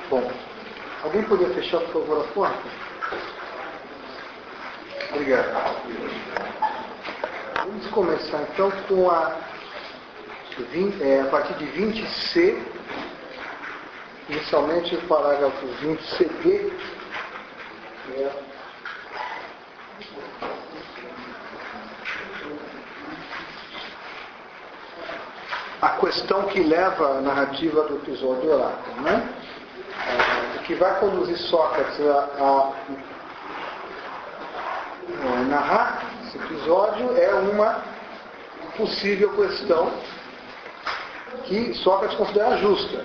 Bom, alguém poderia fechar, por favor, a porta? Obrigado. Vamos começar então com a partir de 20c, inicialmente o parágrafo 20cd, a questão que leva a narrativa do episódio oráculo, né? O que vai conduzir Sócrates a narrar esse episódio é uma possível questão que Sócrates considera justa.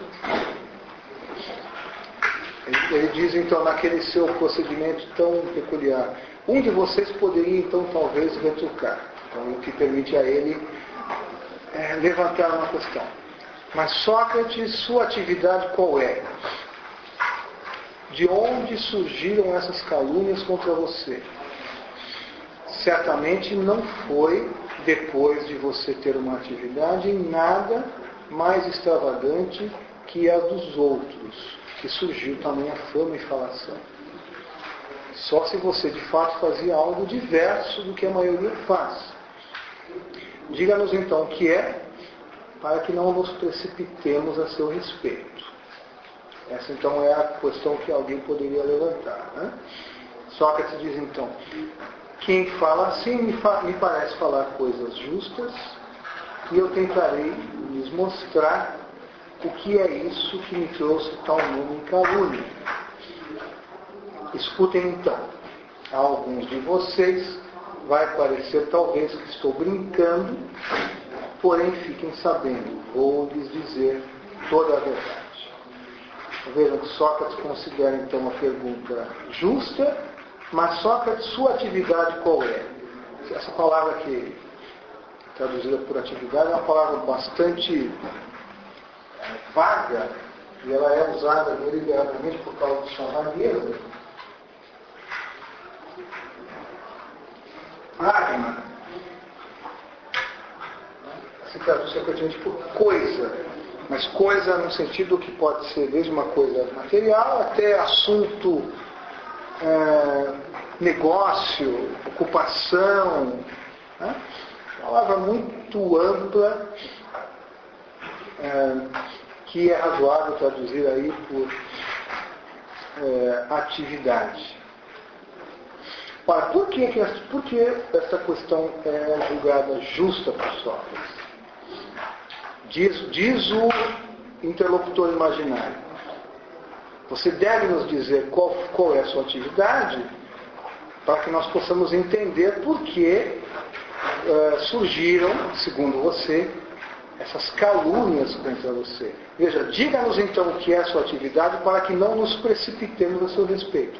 Ele diz então, naquele seu procedimento tão peculiar, um de vocês poderia então talvez retrucar, então, o que permite a ele levantar uma questão. Mas Sócrates, sua atividade qual é? De onde surgiram essas calúnias contra você? Certamente não foi depois de você ter uma atividade nada mais extravagante que a dos outros, que surgiu também a fama e falação. Só se você de fato fazia algo diverso do que a maioria faz. Diga-nos então o que é, para que não nos precipitemos a seu respeito. Essa então é a questão que alguém poderia levantar, né? Sócrates diz então, quem fala assim me parece falar coisas justas, e eu tentarei lhes mostrar o que é isso que me trouxe tal nome em calúnia. Escutem então, a alguns de vocês vai parecer talvez que estou brincando, porém fiquem sabendo, vou lhes dizer toda a verdade. Vejam que Sócrates considera então uma pergunta justa, mas Sócrates, sua atividade qual é? Essa palavra que traduzida por atividade é uma palavra bastante vaga, e ela é usada deliberadamente por causa de chavaneza. Pragma se traduz frequentemente por coisa, mas coisa no sentido que pode ser desde uma coisa material até assunto, negócio, ocupação, né? Uma palavra muito ampla, que é razoável traduzir aí por atividade. Ora, por que essa questão é julgada justa por Sócrates? Diz o interlocutor imaginário. Você deve nos dizer qual é a sua atividade, para que nós possamos entender por que surgiram, segundo você, essas calúnias contra você. Veja, diga-nos então o que é a sua atividade, para que não nos precipitemos a seu respeito.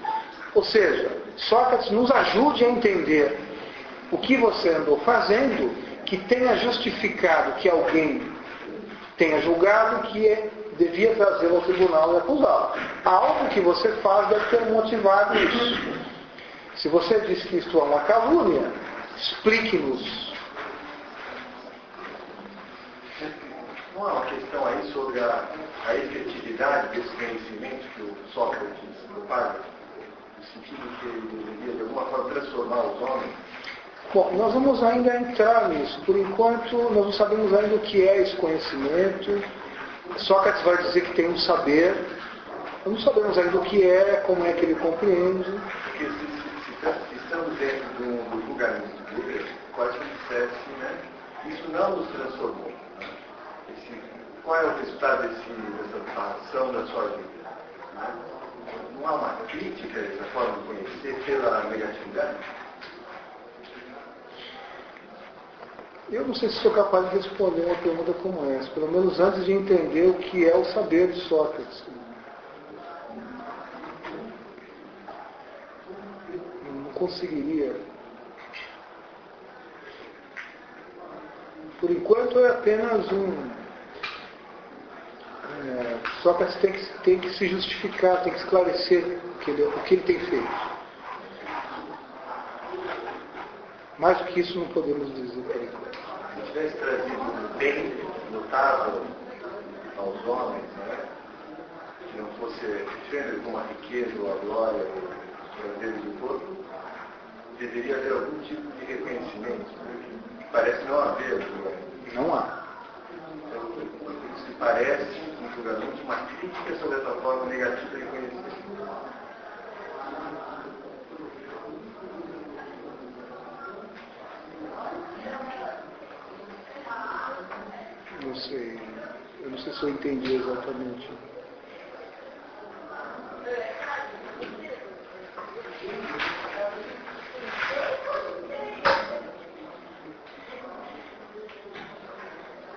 Ou seja, Sócrates nos ajude a entender o que você andou fazendo, que tenha justificado que alguém tenha julgado que devia trazê-lo ao tribunal e acusá-lo. Algo que você faz deve ter motivado isso. Se você diz que isto é uma calúnia, explique-nos. Não há uma questão aí sobre a efetividade desse conhecimento que o Sócrates propaga, no sentido que ele deveria de alguma forma transformar os homens? Bom, nós vamos ainda entrar nisso. Por enquanto, nós não sabemos ainda o que é esse conhecimento. Sócrates vai dizer que tem um saber. Nós não sabemos ainda o que é, como é que ele compreende. Porque se estamos dentro do julgamento dele, quase que dissesse, né? Isso não nos transformou. Qual é o resultado dessa ação da sua vida? Né? Não há uma crítica a essa forma de conhecer pela negatividade? Eu não sei se sou capaz de responder uma pergunta como essa, pelo menos antes de entender o que é o saber de Sócrates. conseguiria. Por enquanto é apenas Sócrates tem que se justificar, tem que esclarecer o que ele tem feito. Mais do que isso não podemos dizer por enquanto. Se tivesse trazido um bem notável aos homens, né? Que não fosse efêmero como a riqueza ou a glória, o grandeza do corpo, deveria haver algum tipo de reconhecimento, né? Parece não haver, né? Não há. Então, se parece, um julgamento, uma crítica sobre essa forma negativa de conhecer. Não sei. Eu não sei se eu entendi exatamente.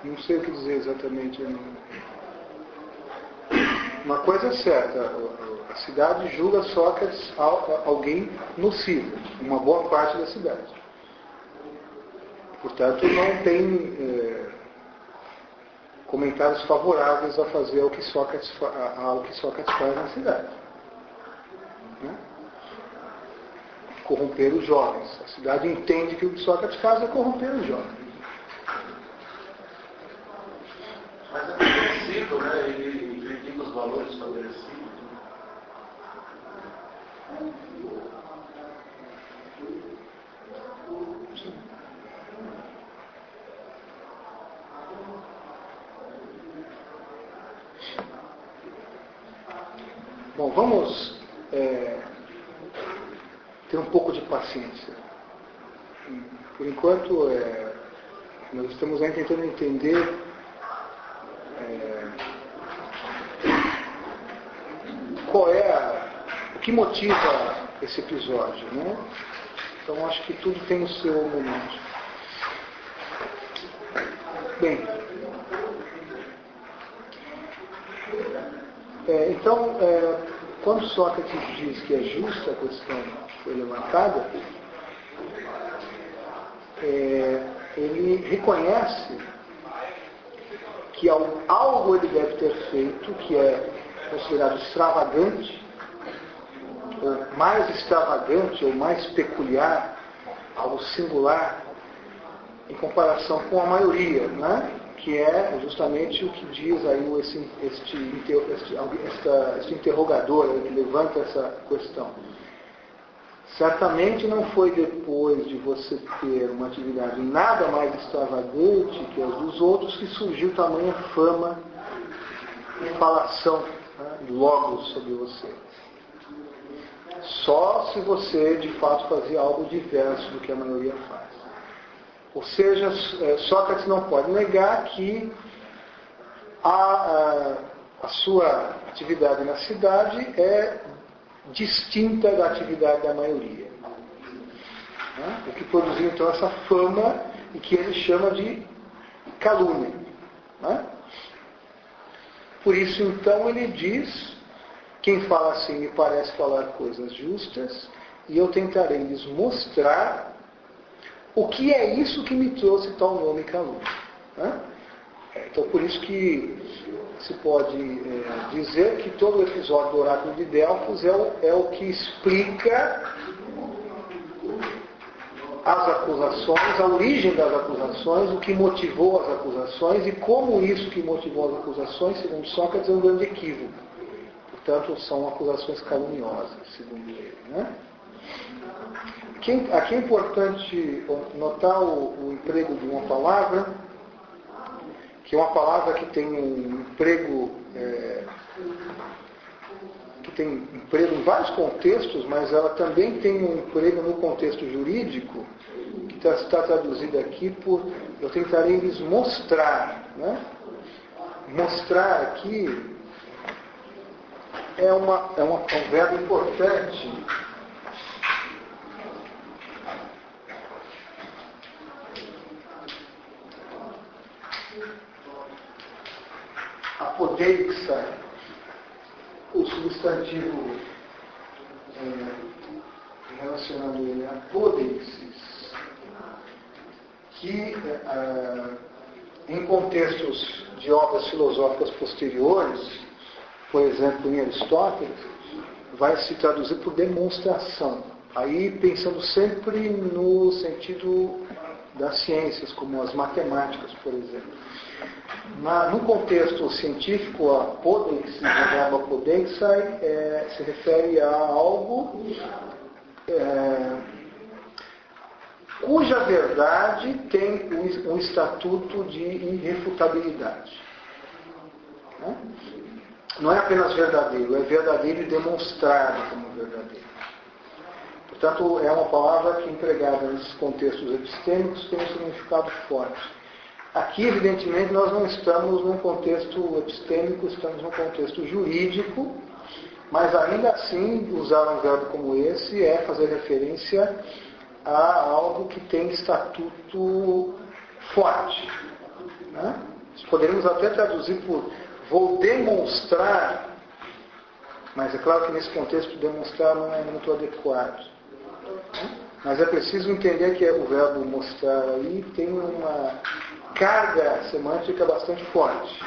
Não sei o que dizer exatamente. Não. Uma coisa é certa, a cidade julga Sócrates alguém nocivo, uma boa parte da cidade. Portanto, não tem comentários favoráveis a fazer ao que Sócrates faz na cidade. Né? Corromper os jovens. A cidade entende que o que Sócrates faz é corromper os jovens. Mas é possível, né? Ele critica os valores estabelecidos. Bom, vamos ter um pouco de paciência. Por enquanto, nós estamos aí tentando entender o que motiva esse episódio, né? Então acho que tudo tem o seu momento. Bem, então, quando Sócrates diz que é justa a questão que foi levantada, ele reconhece que algo ele deve ter feito que é considerado extravagante, ou mais extravagante, ou mais peculiar, algo singular, em comparação com a maioria, né? Que é justamente o que diz aí este interrogador que levanta essa questão. Certamente não foi depois de você ter uma atividade nada mais extravagante que as dos outros que surgiu tamanha fama e falação, né, logos sobre você. Só se você de fato fazia algo diverso do que a maioria faz. Ou seja, Sócrates não pode negar que a sua atividade na cidade é distinta da atividade da maioria. Né? O que produziu então essa fama e que ele chama de calúnia. Né? Por isso então ele diz: quem fala assim me parece falar coisas justas, e eu tentarei lhes mostrar o que é isso que me trouxe tal nome calúnia. Né? Então por isso que se pode dizer que todo o episódio do oráculo de Delfos é o que explica as acusações, a origem das acusações, o que motivou as acusações e como isso que motivou as acusações, segundo Sócrates, é um grande equívoco. Portanto, são acusações caluniosas, segundo ele. Né? Aqui é importante notar o emprego de uma palavra, que é uma palavra que tem um emprego, em vários contextos, mas ela também tem um emprego no contexto jurídico, que está traduzido aqui por eu tentarei lhes mostrar. Né? Mostrar aqui é um verbo importante. Apodeixa, o substantivo relacionando ele a podeixis, que em contextos de obras filosóficas posteriores, por exemplo em Aristóteles, vai se traduzir por demonstração. Aí pensando sempre no sentido das ciências, como as matemáticas, por exemplo. No contexto científico, a podeixis, a verba podeixai, se refere a algo cuja verdade tem um estatuto de irrefutabilidade. Não é apenas verdadeiro, é verdadeiro e demonstrado como verdadeiro. Portanto, é uma palavra que, empregada nesses contextos epistêmicos, tem um significado forte. Aqui, evidentemente, nós não estamos num contexto epistêmico, estamos num contexto jurídico, mas ainda assim, usar um verbo como esse é fazer referência a algo que tem estatuto forte. Né? Poderíamos até traduzir por vou demonstrar, mas é claro que nesse contexto demonstrar não é muito adequado. Mas é preciso entender que o verbo mostrar aí tem uma carga semântica bastante forte.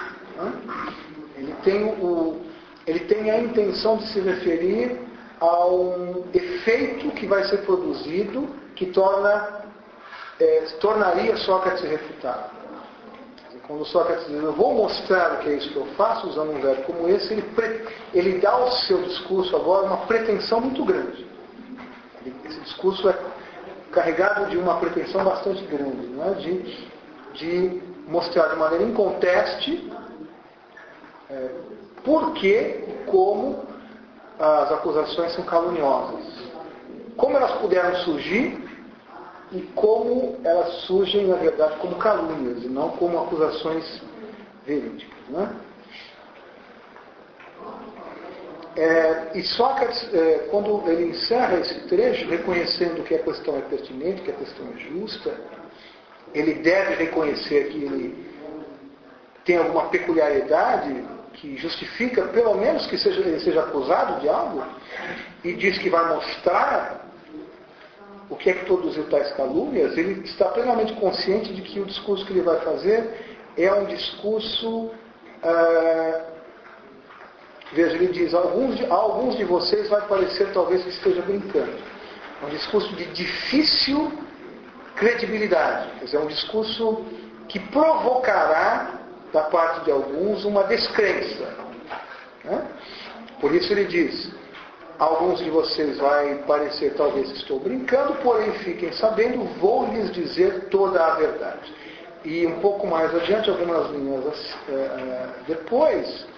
Ele tem a intenção de se referir a um efeito que vai ser produzido que tornaria Sócrates irrefutável. Quando Sócrates diz, eu vou mostrar o que é isso que eu faço, usando um verbo como esse, ele dá ao seu discurso agora uma pretensão muito grande. Esse discurso é carregado de uma pretensão bastante grande, não é? De mostrar de maneira inconteste por que e como as acusações são caluniosas. Como elas puderam surgir e como elas surgem, na verdade, como calúnias e não como acusações verídicas. Não é? E Sócrates, quando ele encerra esse trecho, reconhecendo que a questão é pertinente, que a questão é justa, ele deve reconhecer que ele tem alguma peculiaridade que justifica, pelo menos, que ele seja acusado de algo, e diz que vai mostrar o que é que produziu tais calúnias. Ele está plenamente consciente de que o discurso que ele vai fazer é um discurso... Veja, ele diz, a alguns de vocês vai parecer talvez que esteja brincando. É um discurso de difícil credibilidade. Quer dizer, é um discurso que provocará, da parte de alguns, uma descrença. Né? Por isso ele diz, a alguns de vocês vai parecer talvez que estou brincando, porém fiquem sabendo, vou lhes dizer toda a verdade. E um pouco mais adiante, algumas linhas depois...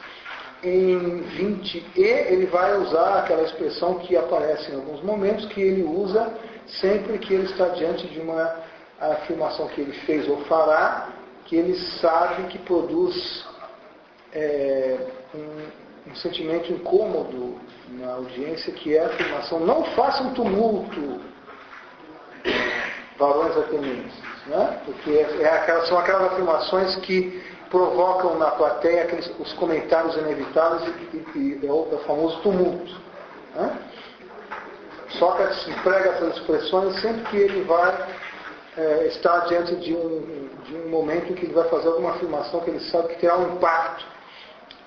Em 20e, ele vai usar aquela expressão que aparece em alguns momentos, que ele usa sempre que ele está diante de uma afirmação que ele fez ou fará, que ele sabe que produz um sentimento incômodo na audiência, que é a afirmação, não façam tumulto, varões atenienses. Né? Porque são aquelas afirmações que provocam na plateia os comentários inevitáveis e é o famoso tumulto. Né? Sócrates emprega essas expressões sempre que ele vai estar diante de um momento em que ele vai fazer alguma afirmação que ele sabe que terá um impacto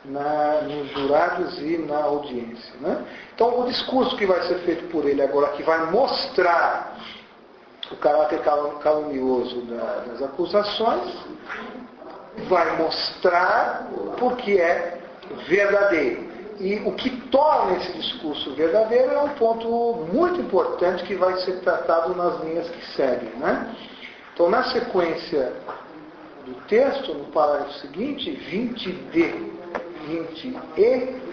nos jurados e na audiência. Né? Então, o discurso que vai ser feito por ele agora, que vai mostrar o caráter calunioso das acusações, vai mostrar porque é verdadeiro. E o que torna esse discurso verdadeiro é um ponto muito importante que vai ser tratado nas linhas que seguem. Né? Então, na sequência do texto, no parágrafo seguinte, 20d, 20e,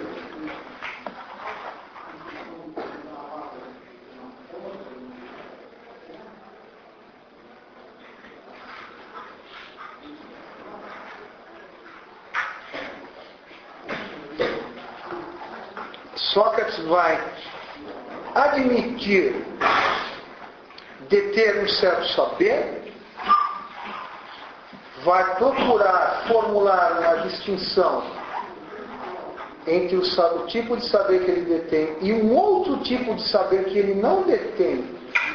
Sócrates vai admitir deter um certo saber, vai procurar formular uma distinção entre o tipo de saber que ele detém e um outro tipo tipo de saber que ele não detém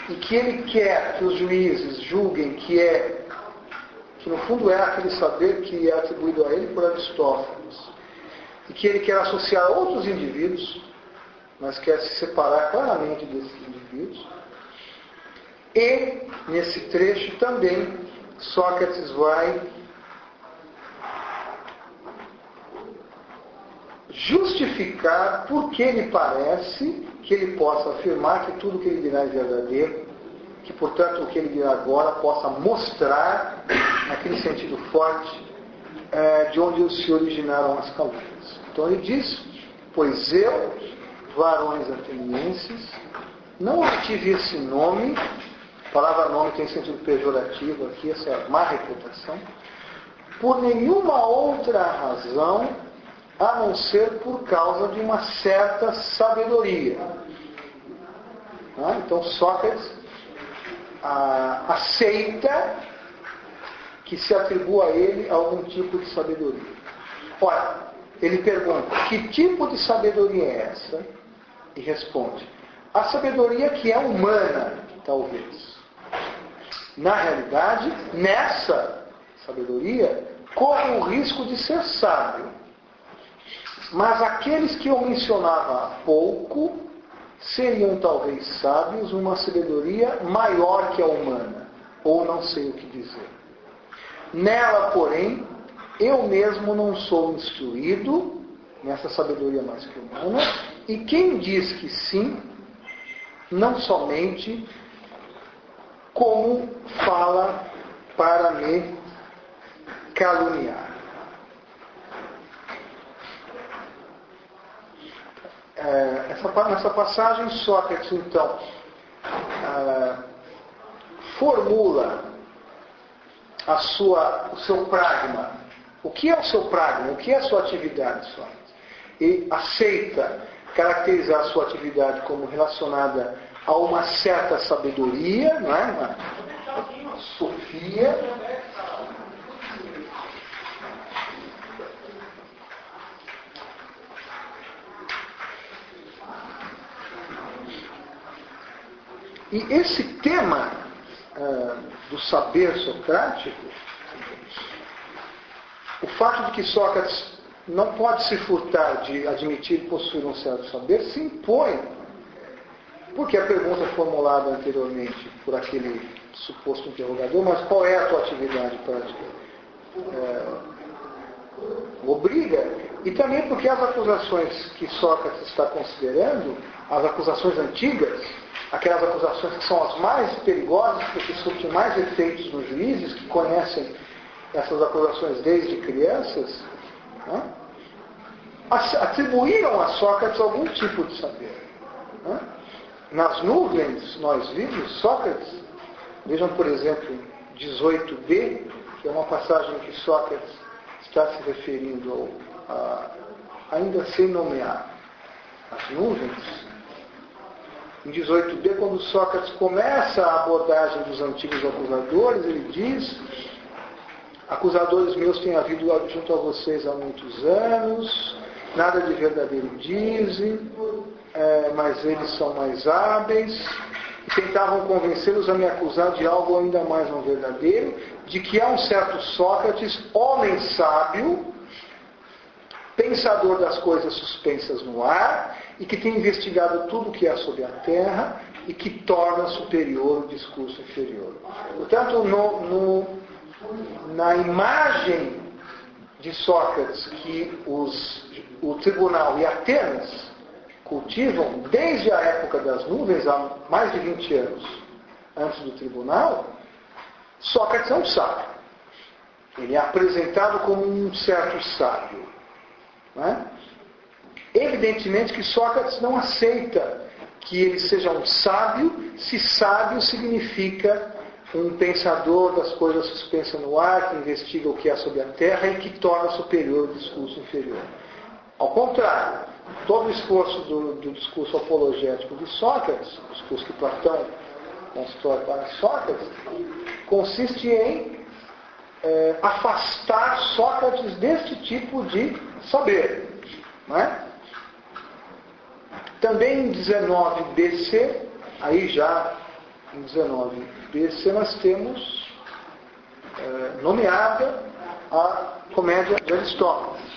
e que ele quer que os juízes julguem que no fundo é aquele saber que é atribuído a ele por Aristófanes, e que ele quer associar a outros indivíduos, mas quer se separar claramente desses indivíduos. E, nesse trecho também, Sócrates vai justificar por que lhe parece que ele possa afirmar que tudo que ele dirá é verdadeiro, que, portanto, o que ele dirá agora possa mostrar, naquele sentido forte, de onde se originaram as calúnias. Então ele diz: pois eu, varões atenienses, não obtive esse nome, a palavra nome tem sentido pejorativo aqui, essa é a má reputação, por nenhuma outra razão a não ser por causa de uma certa sabedoria. Então Sócrates aceita que se atribua a ele algum tipo de sabedoria. Ora, ele pergunta: que tipo de sabedoria é essa? E responde: a sabedoria que é humana, talvez. Na realidade, nessa sabedoria, corre o risco de ser sábio. Mas aqueles que eu mencionava há pouco seriam talvez sábios numa sabedoria maior que a humana, ou não sei o que dizer. Nela, porém, eu mesmo não sou instruído nessa sabedoria mais que humana, e quem diz que sim, não somente como fala para me caluniar. Nessa passagem, Sócrates, então, formula o seu pragma. O que é o seu pragma? O que é a sua atividade, Sócrates? E aceita caracterizar a sua atividade como relacionada a uma certa sabedoria, não é? Uma sofia. E esse tema do saber socrático, o fato de que Sócrates não pode se furtar de admitir possuir um certo saber, se impõe, porque a pergunta formulada anteriormente por aquele suposto interrogador: mas qual é a tua atividade prática? Obriga, e também porque as acusações que Sócrates está considerando, as acusações antigas, aquelas acusações que são as mais perigosas, porque surtem mais efeitos nos juízes, que conhecem essas acusações desde crianças, atribuíram a Sócrates algum tipo de saber. Nas nuvens nós vimos Sócrates, vejam por exemplo 18b, que é uma passagem em que Sócrates está se referindo ainda sem nomear as nuvens. Em 18b, quando Sócrates começa a abordagem dos antigos acusadores, ele diz: acusadores meus têm havido junto a vocês há muitos anos, nada de verdadeiro dizem, mas eles são mais hábeis, e tentavam convencê-los a me acusar de algo ainda mais não verdadeiro, de que há um certo Sócrates, homem sábio, pensador das coisas suspensas no ar, e que tem investigado tudo o que há sobre a terra, e que torna superior o discurso inferior. Portanto, na imagem de Sócrates que o tribunal e Atenas cultivam desde a época das nuvens, há mais de 20 anos antes do tribunal, Sócrates é um sábio. Ele é apresentado como um certo sábio. Não é? Evidentemente que Sócrates não aceita que ele seja um sábio, se sábio significa um pensador das coisas suspensas no ar, que investiga o que há sobre a terra e que torna superior o discurso inferior. Ao contrário, todo o esforço do discurso apologético de Sócrates, o discurso que Platão constrói para Sócrates, consiste em afastar Sócrates deste tipo de saber. Não é? Também em 19 BC, aí já em 19 BC nós temos nomeada a Comédia de Aristófanes.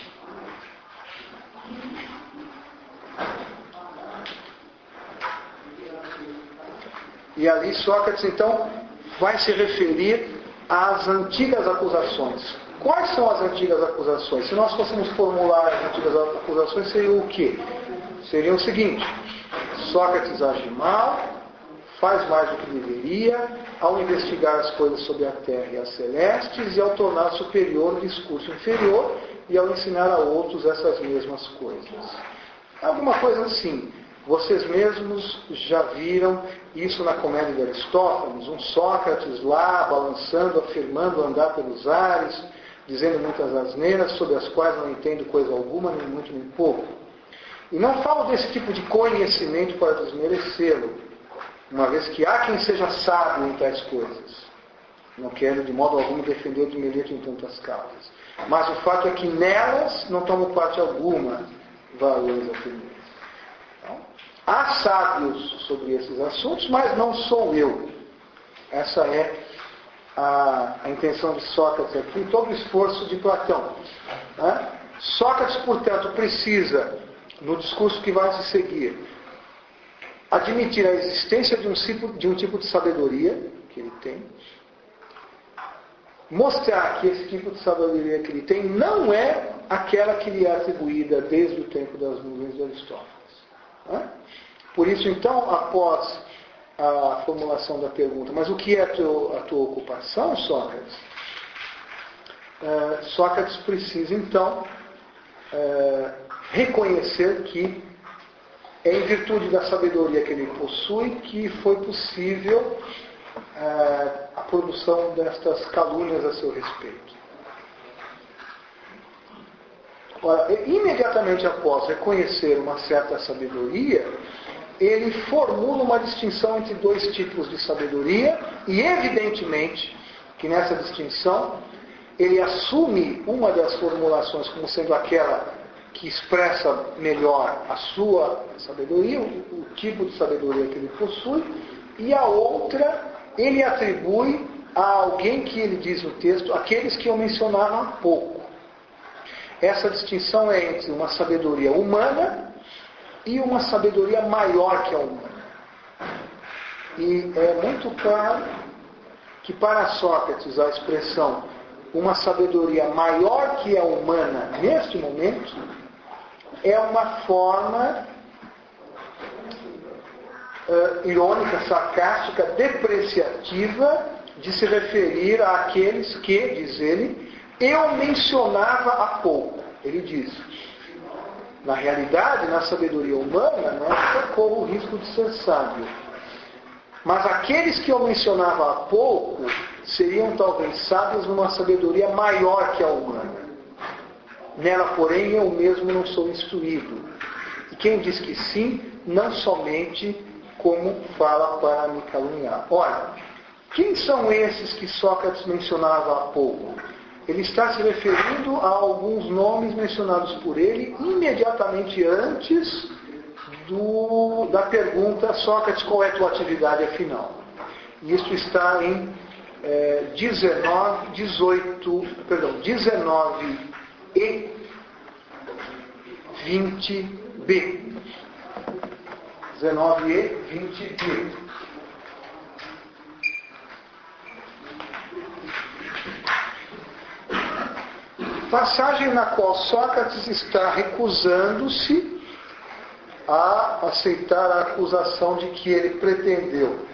E ali Sócrates, então, vai se referir às antigas acusações. Quais são as antigas acusações? Se nós fôssemos formular as antigas acusações, seria o quê? Seria o seguinte: Sócrates age mal, faz mais do que deveria, ao investigar as coisas sobre a terra e as celestes, e ao tornar superior o discurso inferior, e ao ensinar a outros essas mesmas coisas. Alguma coisa assim. Vocês mesmos já viram isso na Comédia de Aristófanes, um Sócrates lá, balançando, afirmando andar pelos ares, dizendo muitas asneiras, sobre as quais não entendo coisa alguma, nem muito nem pouco. E não falo desse tipo de conhecimento para desmerecê-lo, uma vez que há quem seja sábio em tais coisas. Não quero de modo algum defender o Dimelito em tantas causas. Mas o fato é que nelas não tomo parte alguma valores afirmados. Então, há sábios sobre esses assuntos, mas não sou eu. Essa é a intenção de Sócrates aqui, todo o esforço de Platão. Sócrates, portanto, precisa, no discurso que vai se seguir, admitir a existência de um tipo de sabedoria que ele tem, mostrar que esse tipo de sabedoria que ele tem não é aquela que lhe é atribuída desde o tempo das nuvens de Aristófanes. Por isso, então, após a formulação da pergunta, mas o que é a tua ocupação, Sócrates? Sócrates precisa, então, reconhecer que é em virtude da sabedoria que ele possui que foi possível a produção destas calúnias a seu respeito. Ora, imediatamente após reconhecer uma certa sabedoria, ele formula uma distinção entre dois tipos de sabedoria e, evidentemente, que nessa distinção ele assume uma das formulações como sendo aquela que expressa melhor a sua sabedoria, o tipo de sabedoria que ele possui, e a outra ele atribui a alguém que ele diz no texto, aqueles que eu mencionava há pouco. Essa distinção é entre uma sabedoria humana e uma sabedoria maior que a humana. E é muito claro que para Sócrates a expressão uma sabedoria maior que a humana neste momento é uma forma irônica, sarcástica, depreciativa de se referir àqueles que, diz ele, eu mencionava há pouco. Ele diz: na realidade, na sabedoria humana, não corro o risco de ser sábio. Mas aqueles que eu mencionava há pouco seriam talvez sábios numa sabedoria maior que a humana. Nela, porém, eu mesmo não sou instruído. E quem diz que sim, não somente como fala para me caluniar. Ora, quem são esses que Sócrates mencionava há pouco? Ele está se referindo a alguns nomes mencionados por ele imediatamente antes da pergunta: Sócrates, qual é a tua atividade afinal? E isso está em 19 e 20b. 19 e 20b. Passagem na qual Sócrates está recusando-se a aceitar a acusação de que ele pretendeu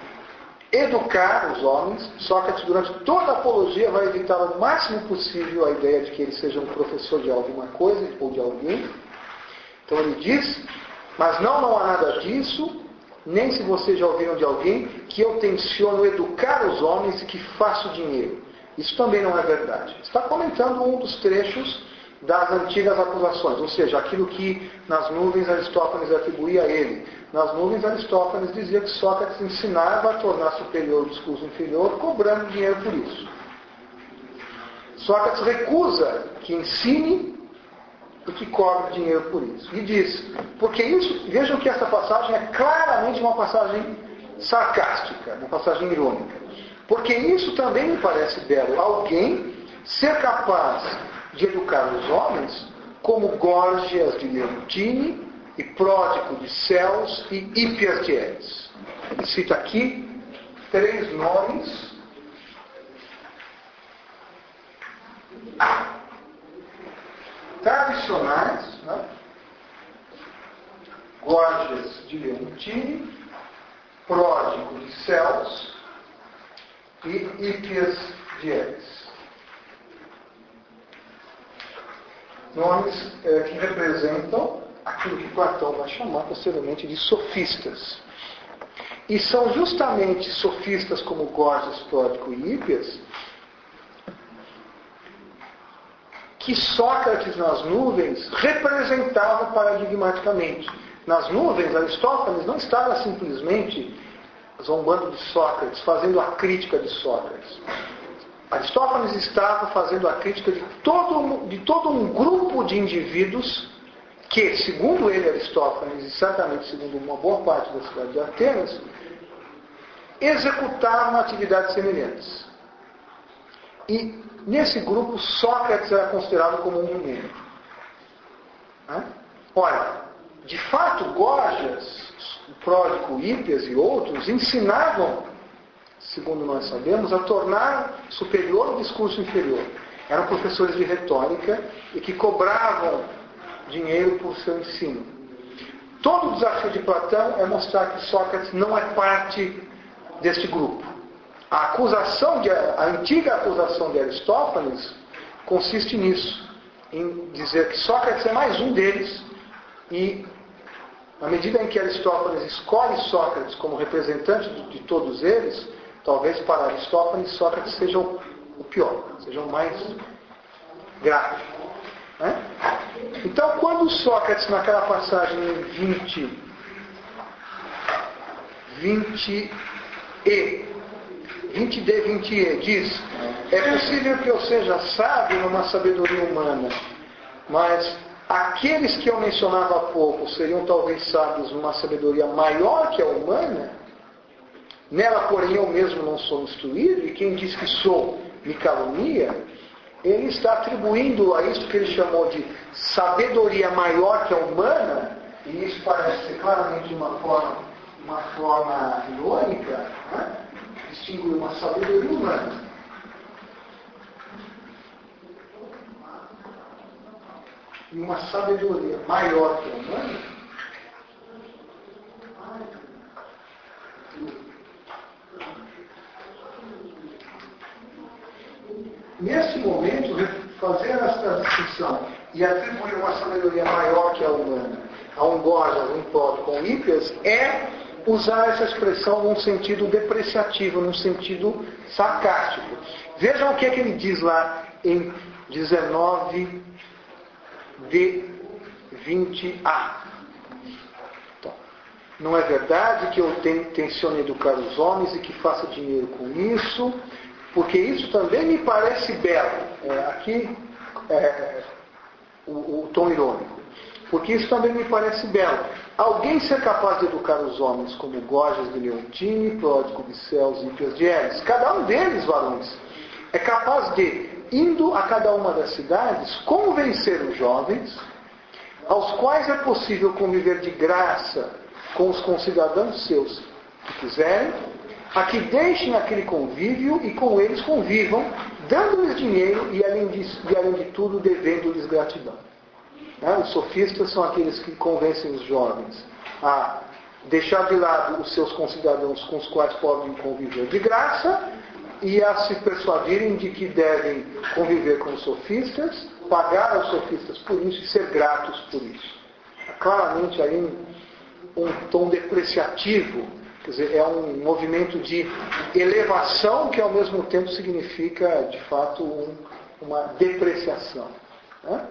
educar os homens. Sócrates, durante toda a apologia, vai evitar o máximo possível a ideia de que ele seja um professor de alguma coisa ou de alguém. Então ele diz: mas não há nada disso, nem se vocês já ouviram de alguém, que eu tenciono educar os homens e que faço dinheiro. Isso também não é verdade. Está comentando um dos trechos das antigas acusações, ou seja, aquilo que nas nuvens Aristófanes atribuía a ele. Nas nuvens Aristófanes dizia que Sócrates ensinava a tornar superior o discurso inferior, cobrando dinheiro por isso. Sócrates recusa que ensine e que cobre dinheiro por isso. E diz, porque isso, vejam que essa passagem é claramente uma passagem sarcástica, uma passagem irônica. Porque isso também me parece belo, alguém ser capaz de educar os homens como Górgias de Leontini e Pródico de Céus e Hípias de Elis. Ele cita aqui 3 nomes tradicionais, né? Górgias de Leontini, Pródico de Céus e Hípias de Elis. Nomes que representam aquilo que Platão vai chamar posteriormente de sofistas. E são justamente sofistas como Górgias, Pródico e Hípias que Sócrates nas nuvens representava paradigmaticamente. Nas nuvens, Aristófanes não estava simplesmente zombando de Sócrates, fazendo a crítica de Sócrates. Aristófanes estava fazendo a crítica de todo um grupo de indivíduos que, segundo ele, Aristófanes, e certamente segundo uma boa parte da cidade de Atenas, executavam atividades semelhantes. E nesse grupo, Sócrates era considerado como um membro. Olha, de fato, Górgias, Pródico, Hípias e outros ensinavam, segundo nós sabemos, a tornar superior o discurso inferior. Eram professores de retórica e que cobravam dinheiro por seu ensino. Todo o desafio de Platão é mostrar que Sócrates não é parte deste grupo. A antiga acusação de Aristófanes consiste nisso, em dizer que Sócrates é mais um deles, e na medida em que Aristófanes escolhe Sócrates como representante de todos eles, talvez para Aristófanes Sócrates seja o pior, seja o mais grave. Né? Então, quando Sócrates, naquela passagem em 20d, diz: é possível que eu seja sábio numa sabedoria humana, mas aqueles que eu mencionava há pouco seriam talvez sábios numa sabedoria maior que a humana. Nela, porém, eu mesmo não sou instruído, e quem diz que sou me calunia. Ele está atribuindo a isso que ele chamou de sabedoria maior que a humana, e isso parece ser claramente uma forma irônica, né? Distinguir uma sabedoria humana e uma sabedoria maior que a humana. Nesse momento, fazer essa distinção e atribuir uma sabedoria maior que a humana a um Górgias, um Pródico, um Hípias, é usar essa expressão num sentido depreciativo, num sentido sarcástico. Vejam o que é que ele diz lá em 19d20a. Então, não é verdade que eu tencione educar os homens e que faça dinheiro com isso, porque isso também me parece belo. Aqui o tom irônico. Porque isso também me parece belo. Alguém ser capaz de educar os homens como Górgias de Leontini, Pródico de Céus e Hípias de Elis, cada um deles, varões, é capaz de, indo a cada uma das cidades, convencer os jovens, aos quais é possível conviver de graça com os concidadãos seus que quiserem, a que deixem aquele convívio e com eles convivam, dando-lhes dinheiro e, além de tudo, devendo-lhes gratidão. Os sofistas são aqueles que convencem os jovens a deixar de lado os seus concidadãos com os quais podem conviver de graça e a se persuadirem de que devem conviver com os sofistas, pagar aos sofistas por isso e ser gratos por isso. Claramente aí um tom depreciativo, quer dizer, é um movimento de elevação que ao mesmo tempo significa, de fato, uma depreciação. Né?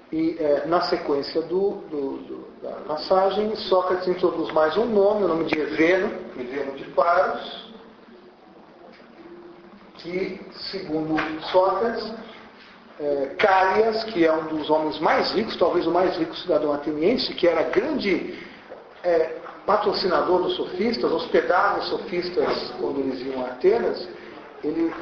E na sequência da passagem, Sócrates introduz mais um nome, o nome de Eveno de Paros, que, segundo Sócrates, Cálias, que é um dos homens mais ricos, talvez o mais rico cidadão ateniense, que era grande patrocinador dos sofistas, hospedava os sofistas quando eles iam a Atenas.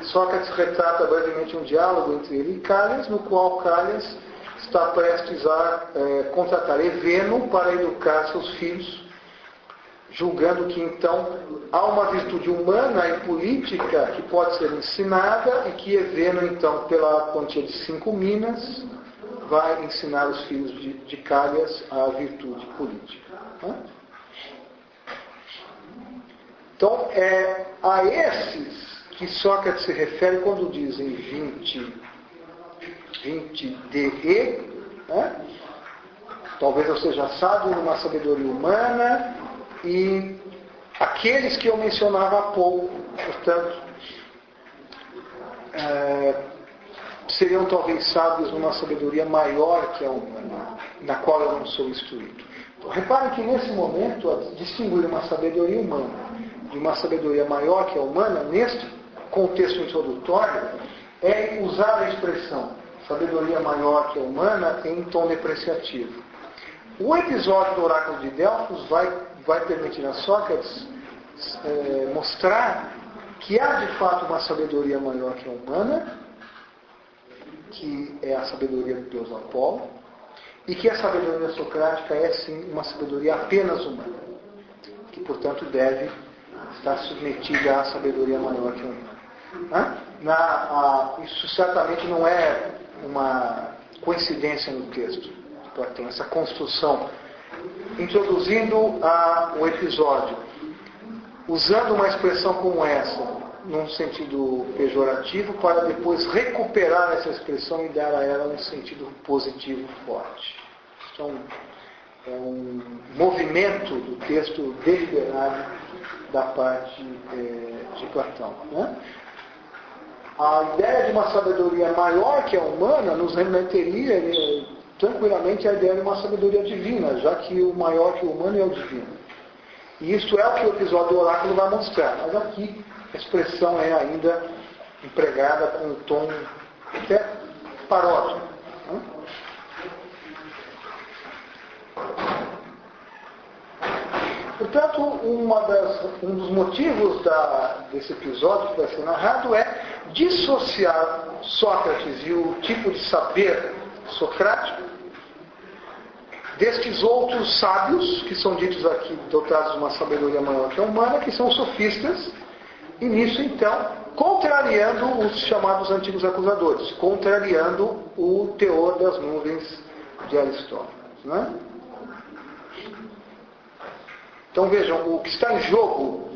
Sócrates retrata brevemente um diálogo entre ele e Cálias, no qual Cálias está prestes a contratar Eveno para educar seus filhos, julgando que então há uma virtude humana e política que pode ser ensinada e que Eveno, então, pela quantia de 5 minas, vai ensinar os filhos de Cálias a virtude política. Então, é a esses que Sócrates se refere quando diz em 20 DE, talvez eu seja sábio numa sabedoria humana, e aqueles que eu mencionava há pouco, portanto, seriam talvez sábios numa sabedoria maior que a humana, na qual eu não sou instruído. Então, reparem que nesse momento, distinguir uma sabedoria humana de uma sabedoria maior que a humana, neste contexto introdutório, é usar a expressão sabedoria maior que a humana em tom depreciativo. O episódio do oráculo de Delfos vai permitir a Sócrates mostrar que há de fato uma sabedoria maior que a humana, que é a sabedoria do deus Apolo, e que a sabedoria socrática é sim uma sabedoria apenas humana, que portanto deve estar submetida à sabedoria maior que a humana. Isso certamente não é uma coincidência no texto de Platão, essa construção, introduzindo o episódio, usando uma expressão como essa, num sentido pejorativo, para depois recuperar essa expressão e dar a ela um sentido positivo forte. Isso é um movimento do texto deliberado da parte de Platão. A ideia de uma sabedoria maior que a humana nos remeteria tranquilamente à ideia de uma sabedoria divina, já que o maior que o humano é o divino. E isso é o que o episódio do oráculo vai mostrar. Mas aqui a expressão é ainda empregada com um tom até paródico. Portanto, um dos motivos desse episódio que vai ser narrado é dissociar Sócrates e o tipo de saber socrático destes outros sábios, que são ditos aqui, dotados de uma sabedoria maior que a humana, que são os sofistas, e nisso, então, contrariando os chamados antigos acusadores, contrariando o teor das nuvens de Aristóteles. Então vejam, o que está em jogo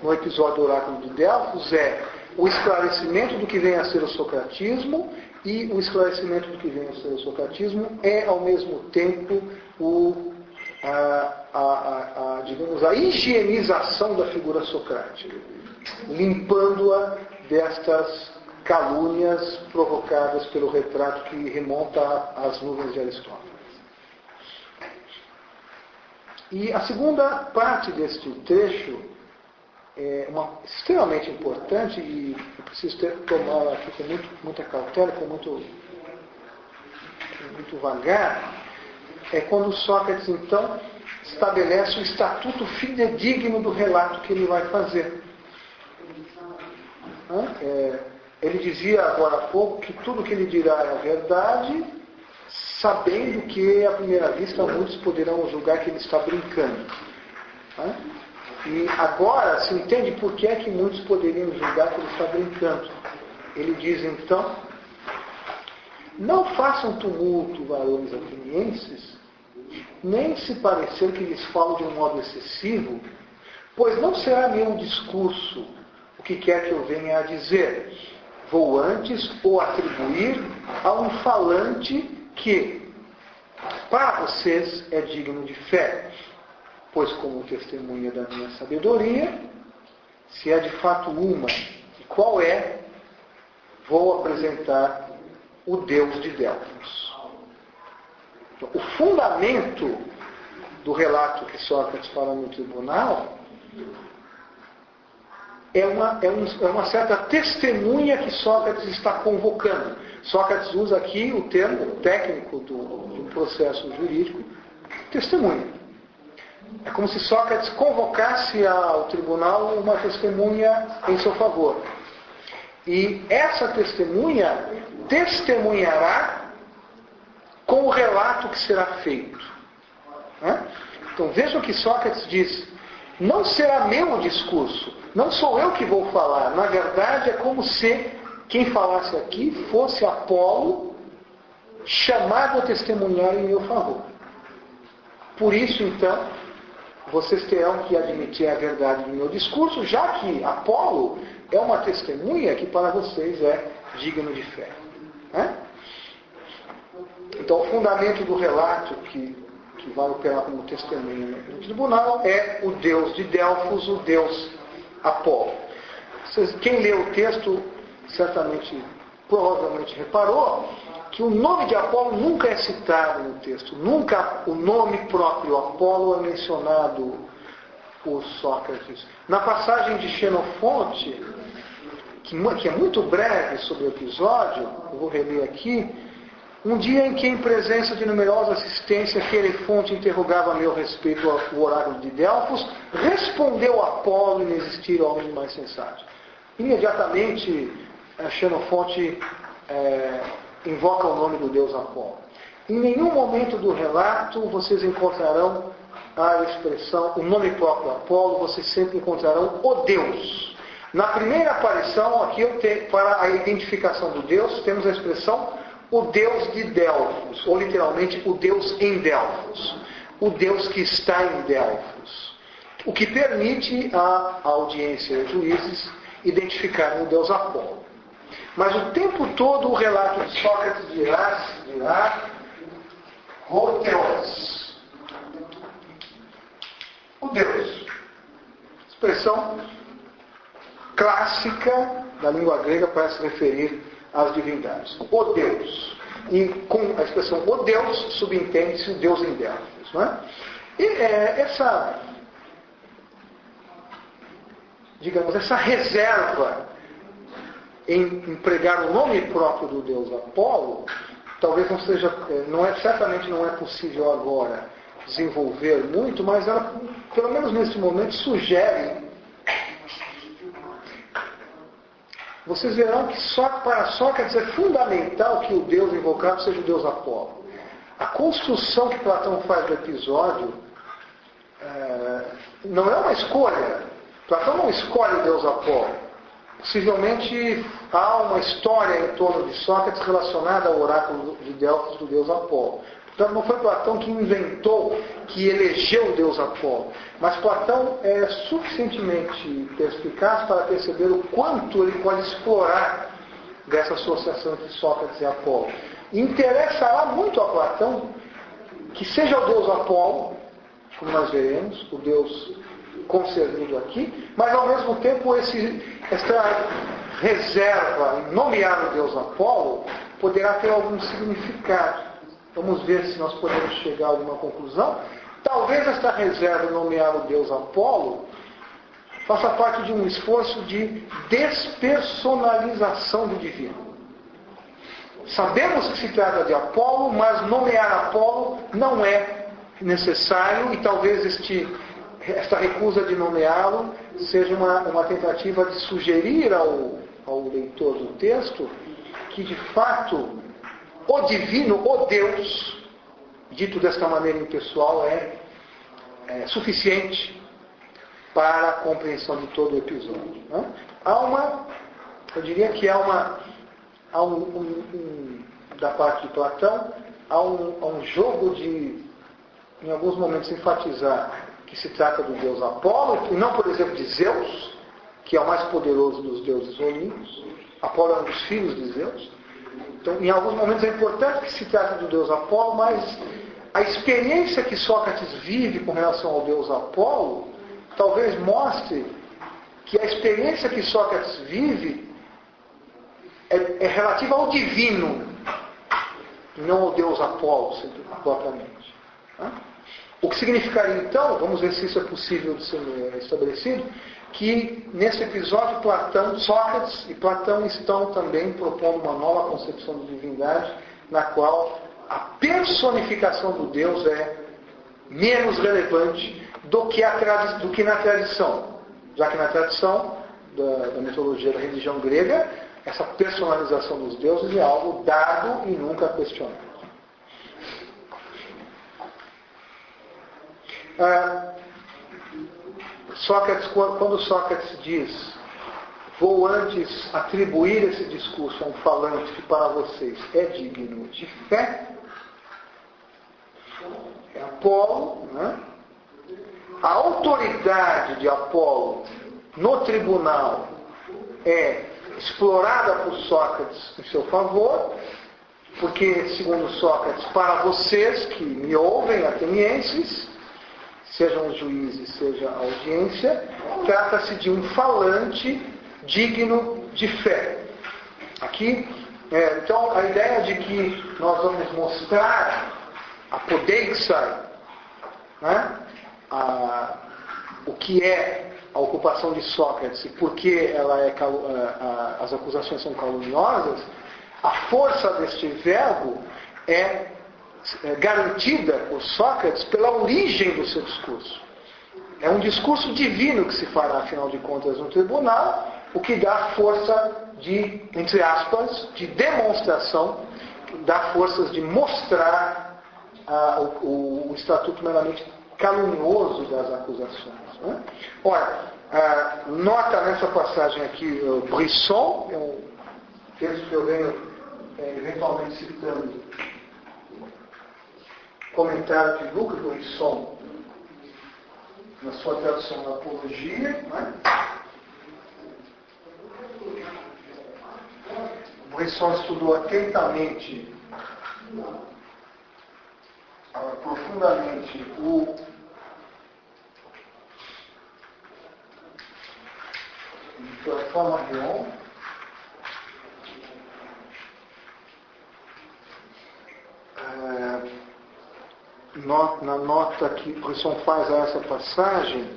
no episódio do oráculo de Delfos é o esclarecimento do que vem a ser o socratismo, e o esclarecimento do que vem a ser o socratismo é, ao mesmo tempo, digamos, a higienização da figura socrática, limpando-a destas calúnias provocadas pelo retrato que remonta às nuvens de Aristóteles. E a segunda parte deste trecho é extremamente importante, e eu preciso tomar aqui com muita cautela, com muito vagar, é quando Sócrates, então, estabelece o estatuto fidedigno do relato que ele vai fazer. Ele dizia agora há pouco que tudo que ele dirá é a verdade, sabendo que, à primeira vista, muitos poderão julgar que ele está brincando. E agora se entende por que é que muitos poderiam julgar que ele está brincando. Ele diz, então: não façam tumulto, varões atenienses, nem se parecer que lhes falo de um modo excessivo, pois não será meu discurso o que quer que eu venha a dizer. Vou antes o atribuir a um falante que, para vocês, é digno de fé, pois como testemunha da minha sabedoria, se é de fato uma, e qual é, vou apresentar o Deus de Delfos. Então, o fundamento do relato que Sócrates fala no tribunal é uma certa testemunha que Sócrates está convocando. Sócrates usa aqui o termo técnico do processo jurídico, testemunha. É como se Sócrates convocasse ao tribunal uma testemunha em seu favor. E essa testemunha testemunhará com o relato que será feito. Então vejam que Sócrates diz: não será meu o discurso, não sou eu que vou falar. Na verdade, é como se quem falasse aqui fosse Apolo chamado a testemunhar em meu favor. Por isso, então, vocês terão que admitir a verdade do meu discurso, já que Apolo é uma testemunha que para vocês é digno de fé. Então, o fundamento do relato que vai operar como testemunha no tribunal é o Deus de Delfos, o Deus Apolo. Quem lê o texto certamente, provavelmente reparou que o nome de Apolo nunca é citado no texto. Nunca o nome próprio Apolo é mencionado por Sócrates. Na passagem de Xenofonte, que é muito breve sobre o episódio, eu vou reler aqui: um dia em que, em presença de numerosa assistência, Querefonte interrogava a meu respeito o oráculo de Delfos, respondeu Apolo inexistir homem mais sensato. Imediatamente, Xenofonte invoca o nome do Deus Apolo. Em nenhum momento do relato vocês encontrarão a expressão, o nome próprio Apolo, vocês sempre encontrarão o Deus. Na primeira aparição, aqui para a identificação do Deus, temos a expressão o Deus de Delfos, ou literalmente o Deus em Delfos, o Deus que está em Delfos, o que permite à audiência e aos juízes identificarem o Deus Apolo. Mas o tempo todo o relato de Sócrates dirá o Deus. O Deus. Expressão clássica da língua grega para se referir às divindades. O Deus. E com a expressão o Deus subentende-se o Deus em Delfos. Não é? E essa reserva em empregar o nome próprio do Deus Apolo, talvez certamente não é possível agora desenvolver muito, mas ela, pelo menos nesse momento, sugere. Vocês verão que para Sócrates é fundamental que o Deus invocado seja o Deus Apolo. A construção que Platão faz do episódio não é uma escolha. Platão não escolhe o Deus Apolo. Possivelmente há uma história em torno de Sócrates relacionada ao oráculo de Delfos do Deus Apolo. Portanto, não foi Platão que inventou, que elegeu o Deus Apolo. Mas Platão é suficientemente perspicaz para perceber o quanto ele pode explorar dessa associação entre Sócrates e Apolo. E interessará muito a Platão que seja o Deus Apolo, como nós veremos, o Deus concernido aqui, mas ao mesmo tempo esta reserva em nomear o Deus Apolo poderá ter algum significado. Vamos ver se nós podemos chegar a alguma conclusão. Talvez esta reserva em nomear o Deus Apolo faça parte de um esforço de despersonalização do divino. Sabemos que se trata de Apolo, mas nomear Apolo não é necessário e talvez esta recusa de nomeá-lo seja uma tentativa de sugerir ao leitor do texto que, de fato, o divino, o Deus, dito desta maneira impessoal, é suficiente para a compreensão de todo o episódio. Né? Eu diria que da parte de Platão, há um jogo de, em alguns momentos, enfatizar que se trata do Deus Apolo, e não, por exemplo, de Zeus, que é o mais poderoso dos deuses olímpicos. Apolo é um dos filhos de Zeus. Então, em alguns momentos é importante que se trate do Deus Apolo, mas a experiência que Sócrates vive com relação ao Deus Apolo, talvez mostre que a experiência que Sócrates vive é relativa ao divino, e não ao Deus Apolo, propriamente. O que significaria então, vamos ver se isso é possível de ser estabelecido, que nesse episódio Sócrates e Platão estão também propondo uma nova concepção de divindade, na qual a personificação do Deus é menos relevante do que na tradição. Já que na tradição da mitologia da religião grega, essa personalização dos deuses é algo dado e nunca questionado. Quando Sócrates diz: vou antes atribuir esse discurso a um falante que para vocês é digno de fé, é Apolo, né? A autoridade de Apolo no tribunal é explorada por Sócrates em seu favor, porque, segundo Sócrates, para vocês que me ouvem, atenienses, sejam os juízes, seja a audiência, trata-se de um falante digno de fé. Aqui, então, a ideia de que nós vamos mostrar a podeixai, né? O que é a ocupação de Sócrates e por que as acusações são caluniosas, a força deste verbo é garantida por Sócrates pela origem do seu discurso. É um discurso divino que se fará, afinal de contas, no tribunal, o que dá força de, entre aspas, de demonstração, dá forças de mostrar o estatuto meramente calunioso das acusações. Né? Ora, nota nessa passagem aqui Brisson, é um texto que eu venho eventualmente citando, comentário de Luc Brisson, na sua tradução da Apologia. Né? Brisson estudou atentamente, profundamente o Flammarion, na nota que Brisson faz a essa passagem,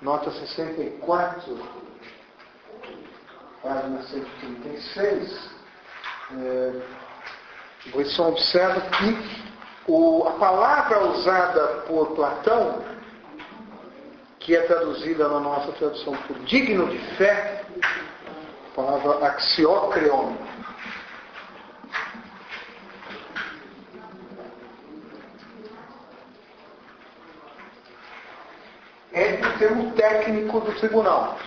nota 64, página 136, Brisson observa que a palavra usada por Platão, que é traduzida na nossa tradução por digno de fé, a palavra axiokreon, é o termo técnico do tribunal.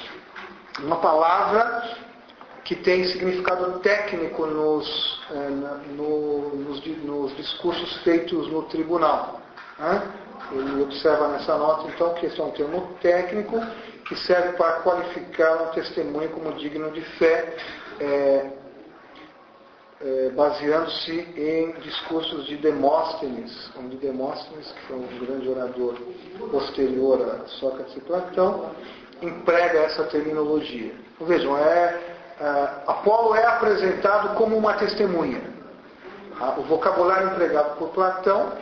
Uma palavra que tem significado técnico nos discursos feitos no tribunal. Né? Ele observa nessa nota, então, que esse é um termo técnico que serve para qualificar um testemunho como digno de fé, baseando-se em discursos de Demóstenes, que foi um grande orador posterior a Sócrates e Platão, emprega essa terminologia. Então, vejam, Apolo é apresentado como uma testemunha. O vocabulário empregado por Platão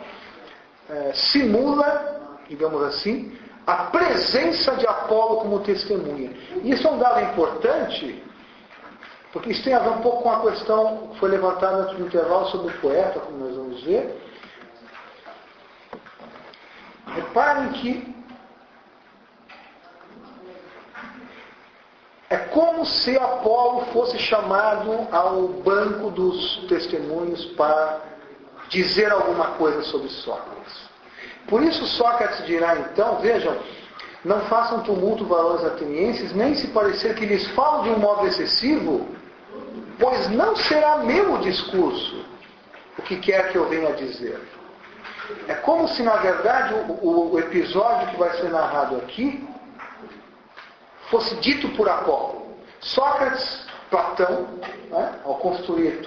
simula, digamos assim, a presença de Apolo como testemunha. E isso é um dado importante, porque isso tem a ver um pouco com a questão que foi levantada antes do intervalo sobre o poeta, como nós vamos ver. Reparem que é como se Apolo fosse chamado ao banco dos testemunhos para dizer alguma coisa sobre Sócrates. Por isso Sócrates dirá então, vejam, não façam tumulto valores atenienses, nem se parecer que lhes falo de um modo excessivo, pois não será meu o discurso o que quer que eu venha dizer. É como se, na verdade, o episódio que vai ser narrado aqui fosse dito por Apolo. Sócrates, Platão, né, ao construir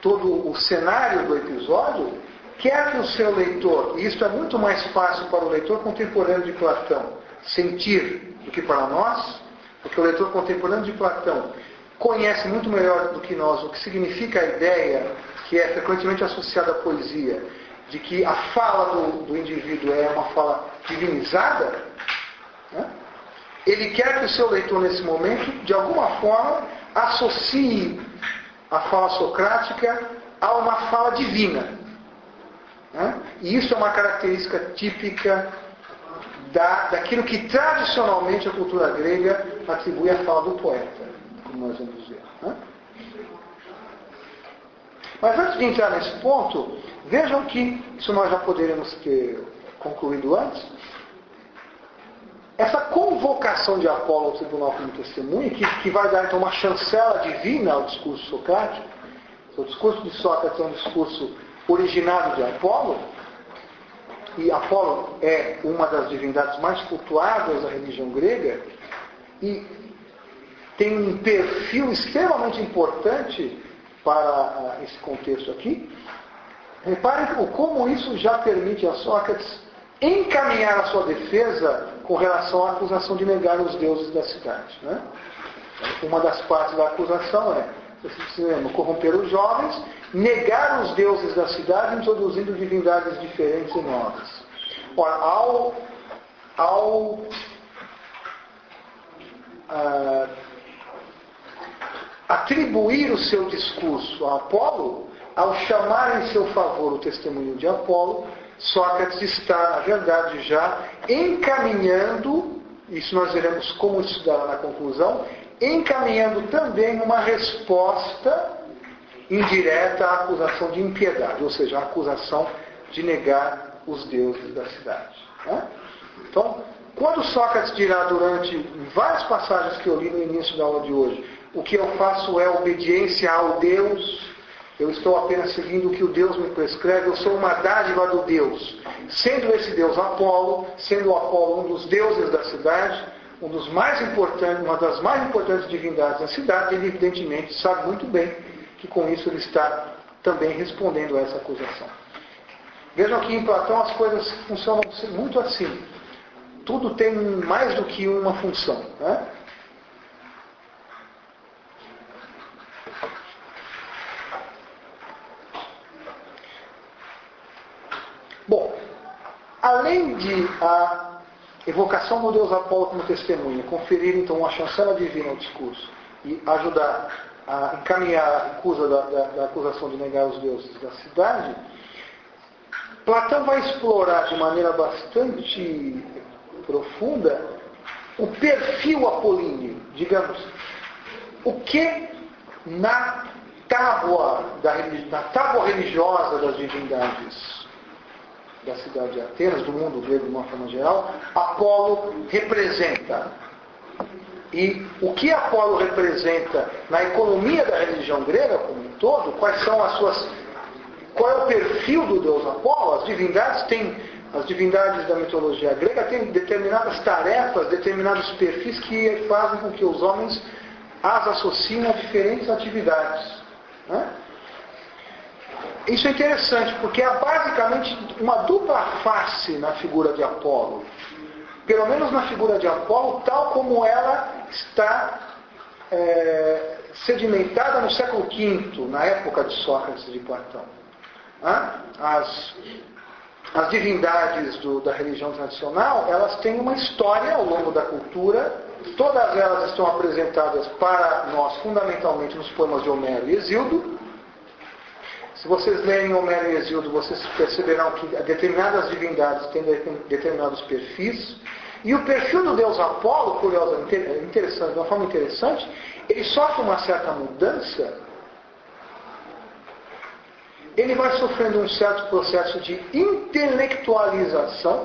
todo o cenário do episódio, quer que o seu leitor, e isso é muito mais fácil para o leitor contemporâneo de Platão sentir do que para nós, porque o leitor contemporâneo de Platão conhece muito melhor do que nós o que significa a ideia que é frequentemente associada à poesia de que a fala do indivíduo é uma fala divinizada, né? Ele quer que o seu leitor, nesse momento, de alguma forma, associe a fala socrática a uma fala divina, né? E isso é uma característica típica daquilo que tradicionalmente a cultura grega atribui à fala do poeta, como nós vamos ver, né? Mas antes de entrar nesse ponto, vejam que, isso nós já poderíamos ter concluído antes, essa convocação de Apolo ao tribunal como testemunha, que vai dar então uma chancela divina ao discurso socrático. O discurso de Sócrates é um discurso originado de Apolo, e Apolo é uma das divindades mais cultuadas da religião grega, e tem um perfil extremamente importante para esse contexto aqui. Reparem como isso já permite a Sócrates encaminhar a sua defesa com relação à acusação de negar os deuses da cidade, né? Uma das partes da acusação é, se lembra, corromper os jovens, negar os deuses da cidade, introduzindo divindades diferentes e novas. Ora, ao atribuir o seu discurso a Apolo, ao chamar em seu favor o testemunho de Apolo, Sócrates está, na verdade, já encaminhando, isso nós veremos como estudar na conclusão, encaminhando também uma resposta indireta à acusação de impiedade, ou seja, a acusação de negar os deuses da cidade, né? Então, quando Sócrates dirá durante várias passagens que eu li no início da aula de hoje, o que eu faço é obediência ao Deus, eu estou apenas seguindo o que o Deus me prescreve, eu sou uma dádiva do Deus. Sendo esse Deus Apolo, sendo Apolo um dos deuses da cidade, uma das mais importantes divindades da cidade, ele evidentemente sabe muito bem que com isso ele está também respondendo a essa acusação. Vejam que em Platão as coisas funcionam muito assim. Tudo tem mais do que uma função, né? Bom, além de a evocação do Deus Apolo como testemunha, conferir então uma chancela divina ao discurso e ajudar a encaminhar a acusa da acusação de negar os deuses da cidade, Platão vai explorar de maneira bastante profunda o perfil apolíneo, digamos, o que na tábua religiosa das divindades da cidade de Atenas, do mundo grego de uma forma geral, Apolo representa. E o que Apolo representa na economia da religião grega como um todo, qual é o perfil do deus Apolo? As divindades da mitologia grega têm determinadas tarefas, determinados perfis que fazem com que os homens as associem a diferentes atividades, né? Isso é interessante, porque há basicamente uma dupla face na figura de Apolo. Pelo menos na figura de Apolo, tal como ela está sedimentada no século V, na época de Sócrates e de Platão. As divindades da religião tradicional, elas têm uma história ao longo da cultura. Todas elas estão apresentadas para nós, fundamentalmente, nos poemas de Homero e Hesíodo. Se vocês lerem Homero e Hesíodo, vocês perceberão que determinadas divindades têm determinados perfis. E o perfil do deus Apolo, curiosamente, interessante, de uma forma interessante, ele sofre uma certa mudança. Ele vai sofrendo um certo processo de intelectualização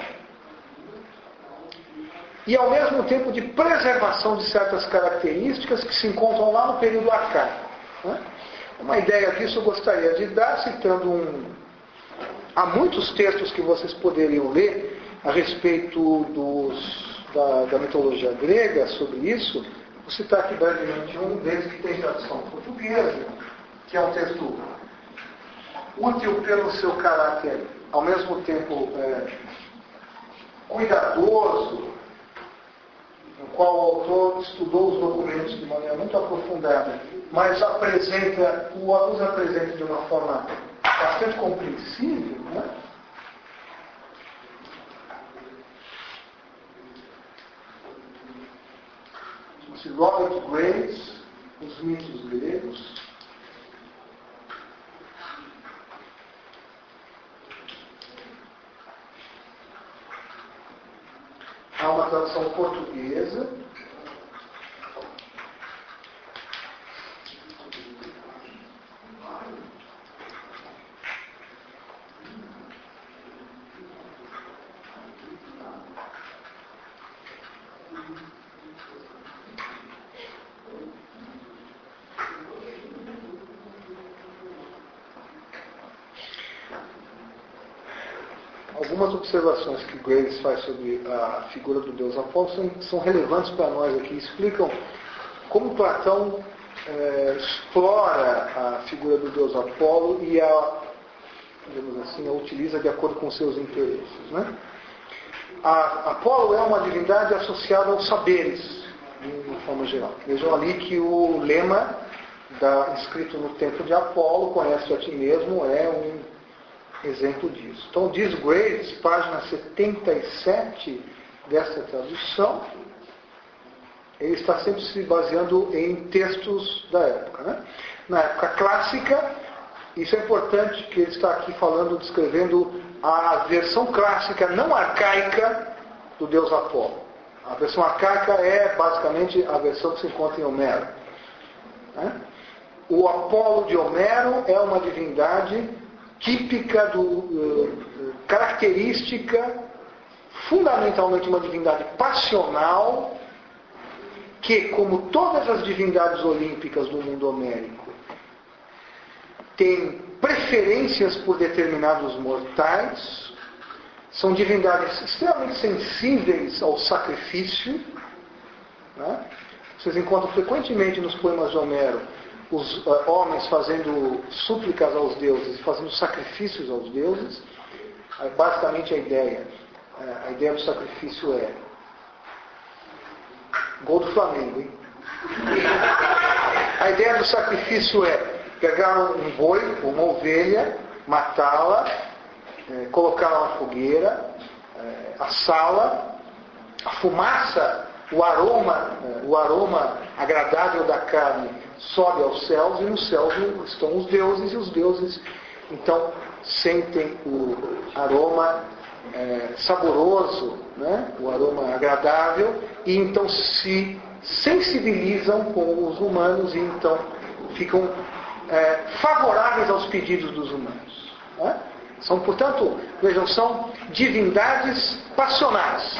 e, ao mesmo tempo, de preservação de certas características que se encontram lá no período arcaico, né? Uma ideia disso eu gostaria de dar citando há muitos textos que vocês poderiam ler a respeito da mitologia grega sobre isso. Vou citar aqui brevemente um deles que tem tradução portuguesa, que é um texto útil pelo seu caráter, ao mesmo tempo cuidadoso, no qual o autor estudou os documentos de maneira muito aprofundada, mas os apresenta de uma forma bastante compreensível, né? Esse Robert Graves, Os Mitos Gregos. Há uma tradução portuguesa. Algumas observações que Graves faz sobre a figura do Deus Apolo são relevantes para nós aqui, explicam como Platão explora a figura do Deus Apolo e digamos assim, a utiliza de acordo com seus interesses. Né? Apolo é uma divindade associada aos saberes, de forma geral. Vejam ali que o lema escrito no templo de Apolo, conhece a ti mesmo, é um exemplo disso. Então diz Graves, página 77 dessa tradução, ele está sempre se baseando em textos da época. Né? Na época clássica, isso é importante, que ele está aqui descrevendo a versão clássica, não arcaica, do Deus Apolo. A versão arcaica é basicamente a versão que se encontra em Homero. Né? O Apolo de Homero é uma divindade típica, característica, fundamentalmente uma divindade passional, que, como todas as divindades olímpicas do mundo homérico, tem preferências por determinados mortais, são divindades extremamente sensíveis ao sacrifício. Né? Vocês encontram frequentemente nos poemas de Homero os homens fazendo súplicas aos deuses, fazendo sacrifícios aos deuses. Basicamente a ideia do sacrifício é gol do Flamengo, hein? A ideia do sacrifício é pegar um boi, uma ovelha, matá-la, colocá-la na fogueira, assá-la, a fumaça, o aroma agradável da carne sobe aos céus, e nos céus estão os deuses, e os deuses então sentem o aroma saboroso, né? O aroma agradável, e então se sensibilizam com os humanos, e então ficam favoráveis aos pedidos dos humanos. Né? São, portanto, vejam, são divindades passionais.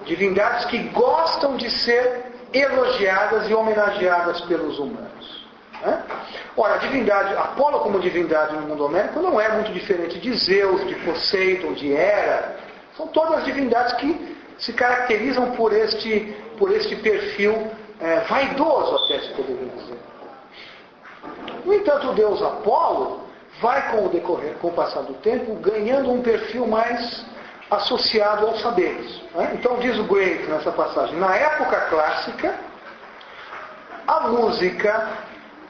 Divindades que gostam de ser elogiadas e homenageadas pelos humanos. Né? Ora, Apolo como divindade no mundo homérico não é muito diferente de Zeus, de Poseidon, de Hera. São todas divindades que se caracterizam por este perfil vaidoso, até se poderia dizer. No entanto, o deus Apolo vai, com o passar do tempo, ganhando um perfil mais associado aos saberes. Né? Então diz o Graves nessa passagem: na época clássica, a música,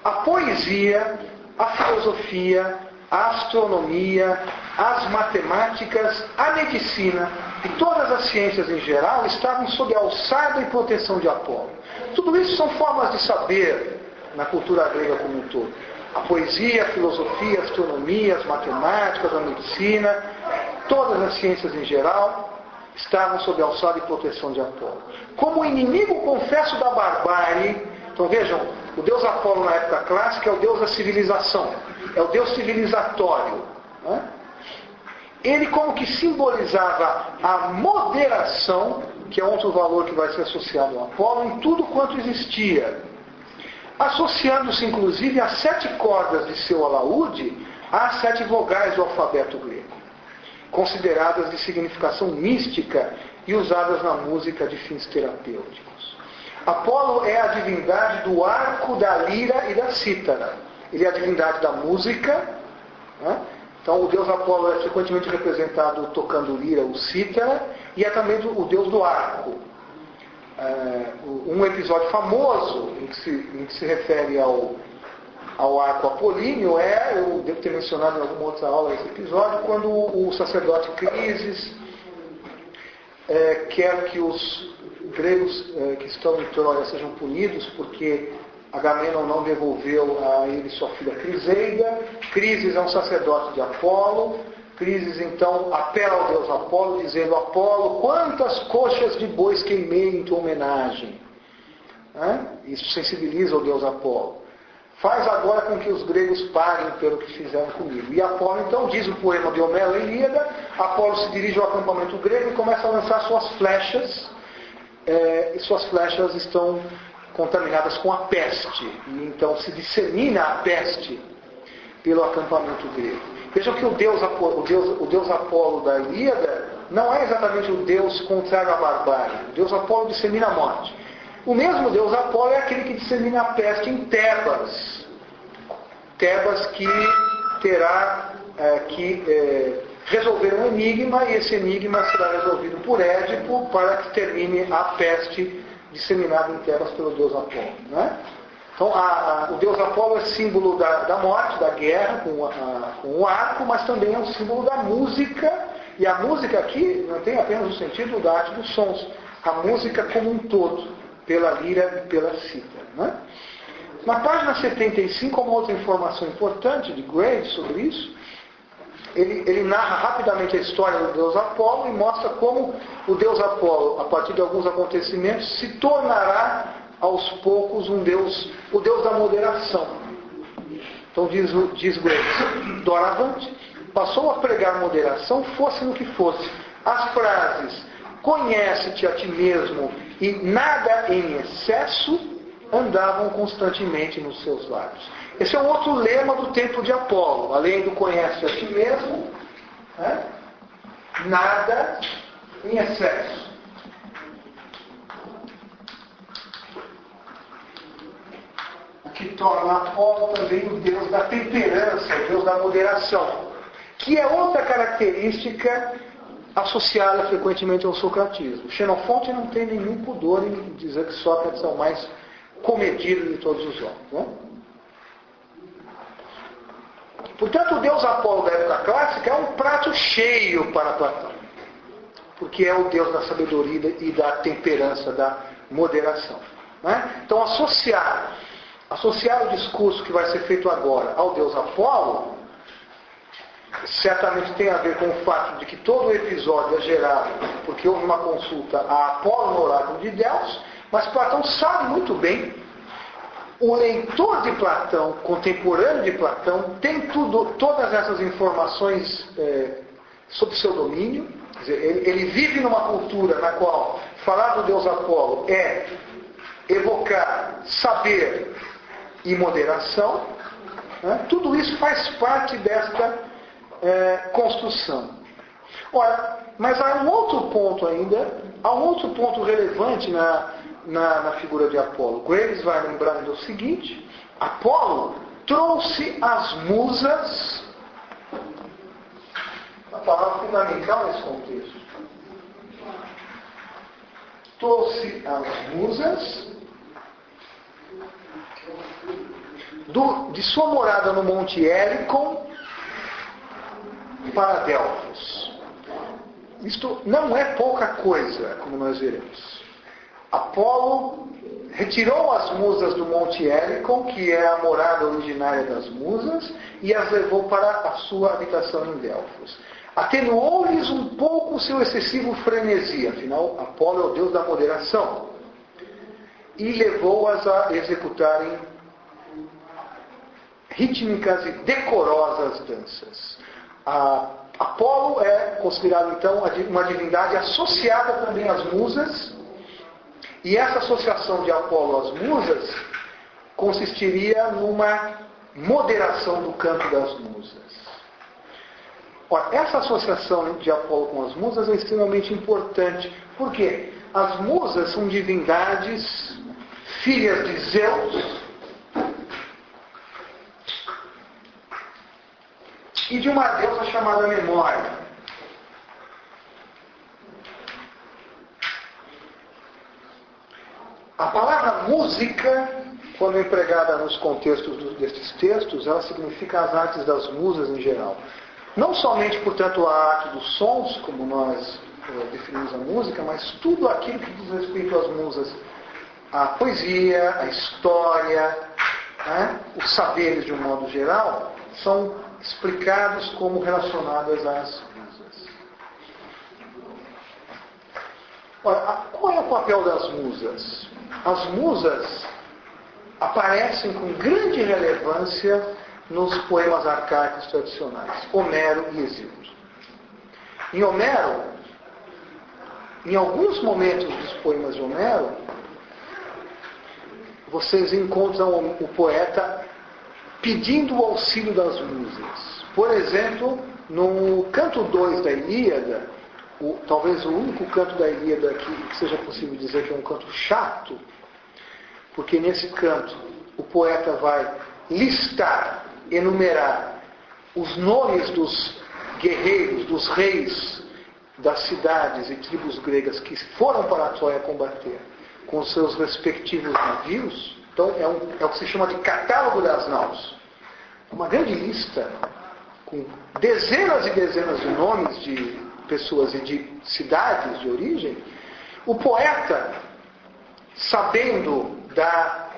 a poesia, a filosofia, a astronomia, as matemáticas, a medicina e todas as ciências em geral estavam sob a alçada e proteção de Apolo. Tudo isso são formas de saber na cultura grega como um todo. A poesia, a filosofia, a astronomia, as matemáticas, a medicina, todas as ciências em geral estavam sob a alçada e proteção de Apolo. Como inimigo confesso da barbárie, então vejam, o deus Apolo na época clássica é o deus da civilização, é o deus civilizatório. Né? Ele como que simbolizava a moderação, que é outro valor que vai ser associado ao Apolo, em tudo quanto existia. Associando-se inclusive às 7 cordas de seu alaúde, às 7 vogais do alfabeto grego, consideradas de significação mística e usadas na música de fins terapêuticos. Apolo é a divindade do arco, da lira e da cítara. Ele é a divindade da música. Né? Então o deus Apolo é frequentemente representado tocando lira ou cítara, e é também o deus do arco. Um episódio famoso em que se refere ao arco apolíneo eu devo ter mencionado em alguma outra aula esse episódio, quando o sacerdote Crises quer que os gregos que estão em Troia sejam punidos porque Agamenon não devolveu a ele sua filha Criseida. Crises é um sacerdote de Apolo. Crises então apela ao deus Apolo, dizendo: Apolo, quantas coxas de bois queimei em tua homenagem. Isso sensibiliza o deus Apolo. Faz agora com que os gregos paguem pelo que fizeram comigo. E Apolo então diz o poema de Homero, Ilíada. Apolo se dirige ao acampamento grego e começa a lançar suas flechas. E suas flechas estão contaminadas com a peste. E então se dissemina a peste pelo acampamento grego. Vejam que o deus Apolo da Ilíada não é exatamente o deus contrário à barbárie. O deus Apolo dissemina a morte. O mesmo deus Apolo é aquele que dissemina a peste em Tebas. Tebas que terá que resolver um enigma, e esse enigma será resolvido por Édipo para que termine a peste disseminada em Tebas pelo deus Apolo. Né? Então, o deus Apolo é símbolo da morte, da guerra, com o arco, mas também é um símbolo da música. E a música aqui não tem apenas o sentido da arte dos sons. A música como um todo, pela lira e pela cítara. Né? Na página 75, uma outra informação importante de Graves sobre isso. Ele narra rapidamente a história do deus Apolo e mostra como o deus Apolo, a partir de alguns acontecimentos, se tornará aos poucos o deus da moderação. Então diz Graves: doravante passou a pregar moderação, fosse no que fosse. As frases conhece-te a ti mesmo e nada em excesso andavam constantemente nos seus lábios. Esse é um outro lema do templo de Apolo. Além do conhece-te a ti mesmo, nada em excesso. Que torna Apolo também o deus da temperança, o deus da moderação, que é outra característica associada frequentemente ao socratismo. Xenofonte não tem nenhum pudor em dizer que Sócrates é o mais comedido de todos os homens. Né? Portanto, o deus Apolo da época clássica é um prato cheio para Platão, porque é o deus da sabedoria e da temperança, da moderação. Né? Então, associar o discurso que vai ser feito agora ao deus Apolo certamente tem a ver com o fato de que todo o episódio é gerado porque houve uma consulta a Apolo no oráculo de Delfos, mas Platão sabe muito bem, o leitor de Platão, contemporâneo de Platão, tem todas essas informações sob seu domínio. Quer dizer, ele vive numa cultura na qual falar do deus Apolo é evocar saber e moderação. Né? Tudo isso faz parte desta construção. Ora, mas há um outro ponto ainda, há um outro ponto relevante na figura de Apolo. Graves vai lembrando o seguinte: Apolo trouxe as musas, a palavra fundamental nesse contexto. Trouxe as musas de sua morada no Monte Helicon para Delfos. Isto não é pouca coisa, como nós veremos. Apolo retirou as musas do Monte Helicon, que é a morada originária das musas, e as levou para a sua habitação em Delfos. Atenuou-lhes um pouco o seu excessivo frenesi, afinal, Apolo é o deus da moderação, e levou-as a executarem rítmicas e decorosas danças. Apolo é considerado então uma divindade associada também às musas, e essa associação de Apolo às musas consistiria numa moderação do canto das musas. Ora, essa associação de Apolo com as musas é extremamente importante. Por quê? As musas são divindades filhas de Zeus e de uma deusa chamada Memória. A palavra música, quando empregada nos contextos destes textos, ela significa as artes das musas em geral. Não somente, portanto, a arte dos sons, como nós definimos a música, mas tudo aquilo que diz respeito às musas, a poesia, a história, né, os saberes de um modo geral, são explicados como relacionados às musas. Ora, qual é o papel das musas? As musas aparecem com grande relevância nos poemas arcaicos tradicionais, Homero e Hesíodo. Em Homero, em alguns momentos dos poemas de Homero, vocês encontram o poeta pedindo o auxílio das musas. Por exemplo, no canto 2 da Ilíada, talvez o único canto da Ilíada que seja possível dizer que é um canto chato, porque nesse canto o poeta vai listar, enumerar os nomes dos guerreiros, dos reis das cidades e tribos gregas que foram para a Troia combater com os seus respectivos navios. Então é o que se chama de catálogo das naus. Uma grande lista com dezenas e dezenas de nomes de pessoas e de cidades de origem. O poeta, sabendo da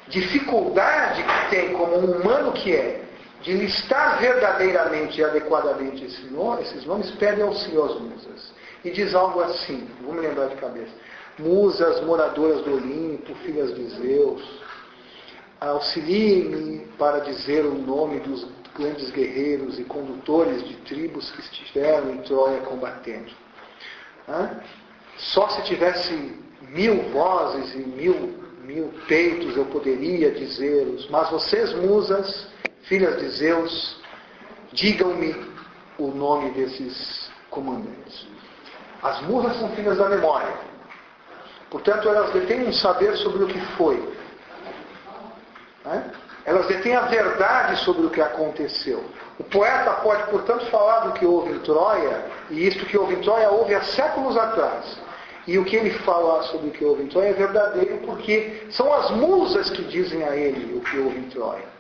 dificuldade que tem como um humano que é de listar verdadeiramente e adequadamente esses nomes, pede auxílio às musas. E diz algo assim, vou me lembrar de cabeça: musas moradoras do Olimpo, filhas de Zeus, auxiliem-me para dizer o nome dos grandes guerreiros e condutores de tribos que estiveram em Troia combatendo. Só se tivesse 1000 vozes e mil peitos eu poderia dizê-los, mas vocês, musas, filhas de Zeus, digam-me o nome desses comandantes. As musas são filhas da memória. Portanto, elas detêm um saber sobre o que foi. Elas detêm a verdade sobre o que aconteceu. O poeta pode, portanto, falar do que houve em Troia, e isto que houve em Troia houve há séculos atrás. E o que ele fala sobre o que houve em Troia é verdadeiro, porque são as musas que dizem a ele o que houve em Troia.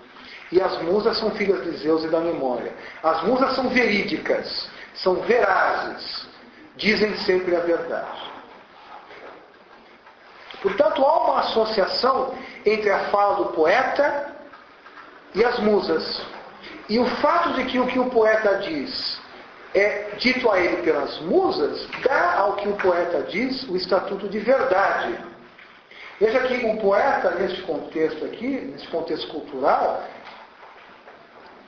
E as musas são filhas de Zeus e da memória. As musas são verídicas, são verazes, dizem sempre a verdade. Portanto, há uma associação entre a fala do poeta e as musas. E o fato de que o que o poeta diz é dito a ele pelas musas, dá ao que o poeta diz o estatuto de verdade. Veja que o poeta, neste contexto aqui, nesse contexto cultural,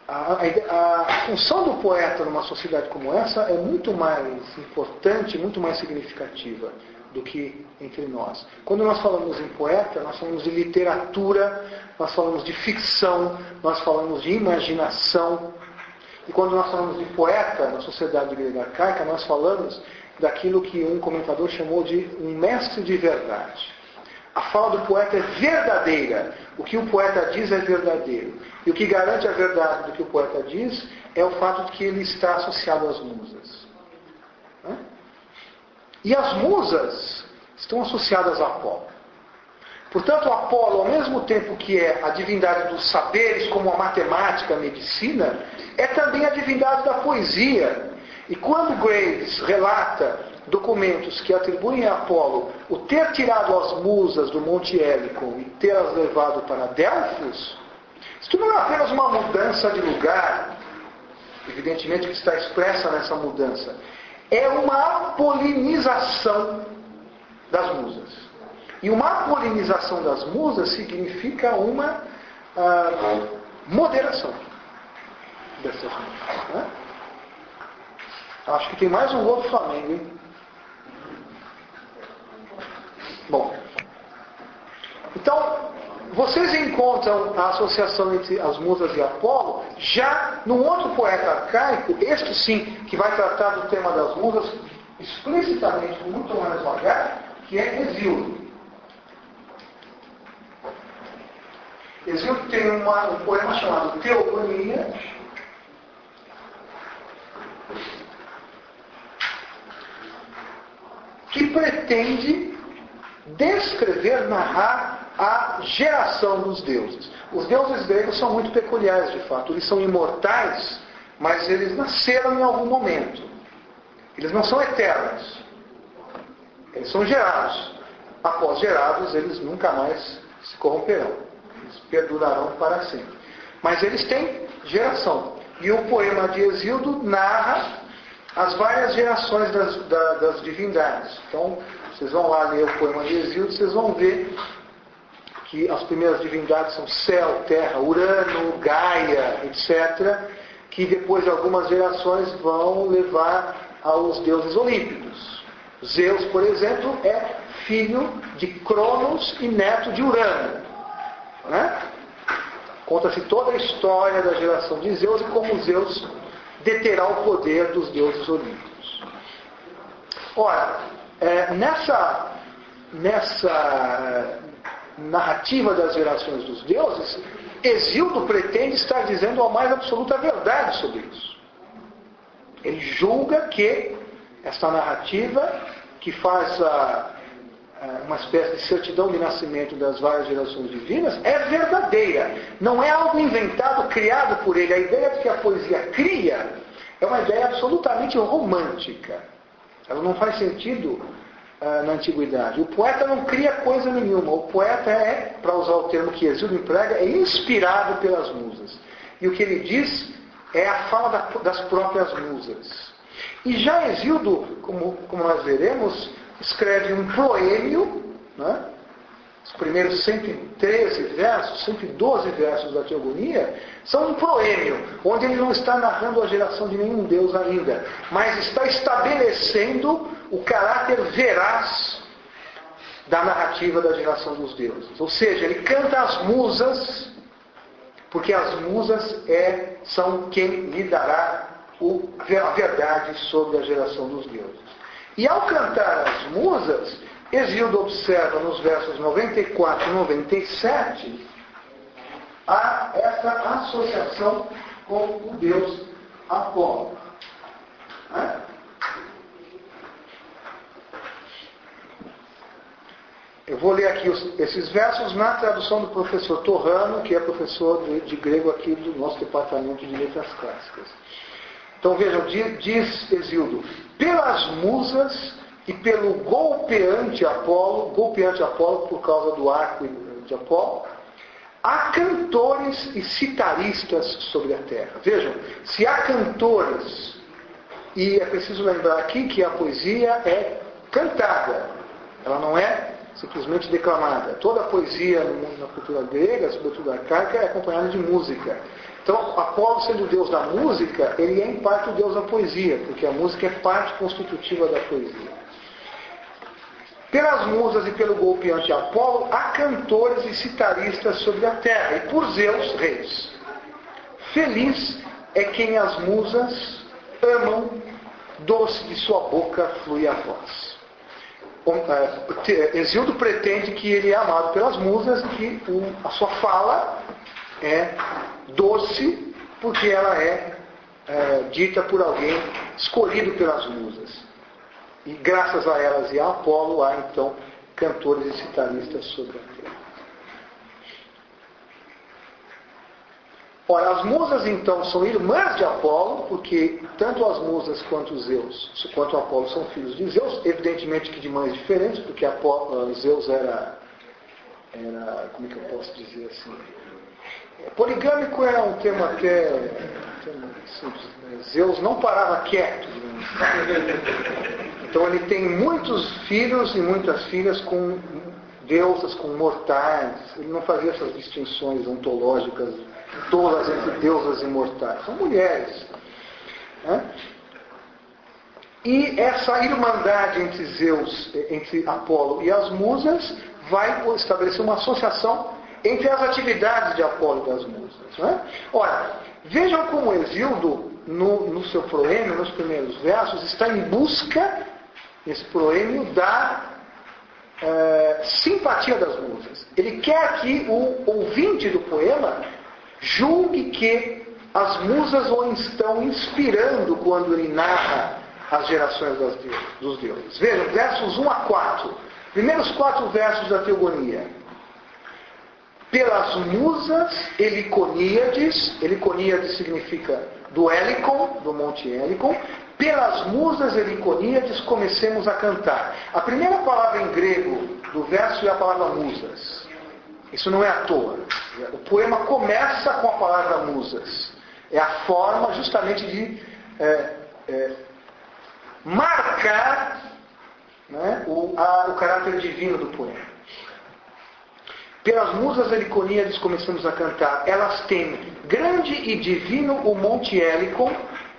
a função do poeta numa sociedade como essa é muito mais importante, muito mais significativa do que entre nós. Quando nós falamos em poeta, nós falamos de literatura, nós falamos de ficção, nós falamos de imaginação. E quando nós falamos de poeta na sociedade grega arcaica, nós falamos daquilo que um comentador chamou de um mestre de verdade. A fala do poeta é verdadeira. O que o poeta diz é verdadeiro. E o que garante a verdade do que o poeta diz é o fato de que ele está associado às musas. E as musas estão associadas a Apolo. Portanto, Apolo, ao mesmo tempo que é a divindade dos saberes, como a matemática, a medicina, é também a divindade da poesia. E quando Graves relata documentos que atribuem a Apolo o ter tirado as musas do Monte Helicon e ter as levado para Delfos, isto não é apenas uma mudança de lugar, evidentemente que está expressa nessa mudança, é uma apolinização das musas. E uma apolinização das musas significa uma moderação dessas musas. Né? Acho que tem mais um gol do Flamengo, hein? Bom, então, vocês encontram a associação entre as musas e Apolo já num outro poeta arcaico, este sim, que vai tratar do tema das musas explicitamente, com muito mais vagar, que é Hesíodo. Hesíodo tem um poema chamado Teogonia, que pretende descrever, narrar a geração dos deuses. Os deuses gregos são muito peculiares, de fato. Eles são imortais, mas eles nasceram em algum momento. Eles não são eternos. Eles são gerados. Após gerados, eles nunca mais se corromperão. Eles perdurarão para sempre. Mas eles têm geração. E o poema de Hesíodo narra as várias gerações das divindades. Então, vocês vão lá ler o poema de Hesíodo, vocês vão ver que as primeiras divindades são céu, terra, Urano, Gaia, etc., que depois de algumas gerações vão levar aos deuses olímpicos. Zeus, por exemplo, é filho de Cronos e neto de Urano. Né? Conta-se toda a história da geração de Zeus e como Zeus deterá o poder dos deuses olímpicos. Ora, nessa narrativa das gerações dos deuses, Hesíodo pretende estar dizendo a mais absoluta verdade sobre isso. Ele julga que esta narrativa, que faz uma espécie de certidão de nascimento das várias gerações divinas, é verdadeira. Não é algo inventado, criado por ele. A ideia de que a poesia cria é uma ideia absolutamente romântica. Ela não faz sentido na antiguidade. O poeta não cria coisa nenhuma. O poeta é, para usar o termo que Hesíodo emprega, é inspirado pelas musas. E o que ele diz é a fala das próprias musas. E já Hesíodo, como nós veremos, escreve um proêmio, né? Os primeiros 113 versos, 112 versos da Teogonia, são um proêmio, onde ele não está narrando a geração de nenhum deus ainda, mas está estabelecendo o caráter veraz da narrativa da geração dos deuses. Ou seja, ele canta as musas, porque as musas são quem lhe dará a verdade sobre a geração dos deuses. E ao cantar as musas, Hesíodo observa nos versos 94 e 97 essa associação com o deus Apolo. Eu vou ler aqui esses versos na tradução do professor Torrano, que é professor de grego aqui do nosso departamento de letras clássicas. Então vejam, diz Hesíodo: pelas musas e pelo golpeante Apolo por causa do arco de Apolo, há cantores e citaristas sobre a terra. Vejam, se há cantores, e é preciso lembrar aqui que a poesia é cantada, ela não é simplesmente declamada. Toda a poesia na cultura grega, sobretudo arcaica, é acompanhada de música. Então, Apolo, sendo o deus da música, ele é em parte o deus da poesia, porque a música é parte constitutiva da poesia. Pelas musas e pelo golpeante Apolo, há cantores e citaristas sobre a terra, e por Zeus, reis. Feliz é quem as musas amam, doce de sua boca flui a voz. Hesíodo pretende que ele é amado pelas musas e que a sua fala é doce, porque ela é dita por alguém escolhido pelas musas. E graças a elas e a Apolo há então cantores e citaristas sobre a terra. Ora, as musas então são irmãs de Apolo, porque tanto as musas quanto Zeus, quanto Apolo são filhos de Zeus, evidentemente que de mães diferentes, porque Zeus era, como é que eu posso dizer assim? Poligâmico é um termo até simples. Zeus não parava quieto. Então ele tem muitos filhos e muitas filhas com deusas, com mortais. Ele não fazia essas distinções ontológicas todas entre deusas e mortais. São mulheres. Né? E essa irmandade entre Zeus, entre Apolo e as musas, vai estabelecer uma associação entre as atividades de Apolo e das musas. Né? Ora, vejam como Hesíodo, no seu proêmio, nos primeiros versos, está em busca, nesse proêmio, da simpatia das musas. Ele quer que o ouvinte do poema julgue que as musas o estão inspirando quando ele narra as gerações dos deuses. Vejam, versos 1 a 4. Primeiros 4 versos da Teogonia. Pelas musas Heliconíades significa do Helicon, do Monte Helicon, pelas musas heliconíades comecemos a cantar. A primeira palavra em grego do verso é a palavra musas. Isso não é à toa. O poema começa com a palavra musas. É a forma justamente de marcar, né, o caráter divino do poema. Pelas musas heliconíades começamos a cantar. Elas têm grande e divino o Monte Helicon,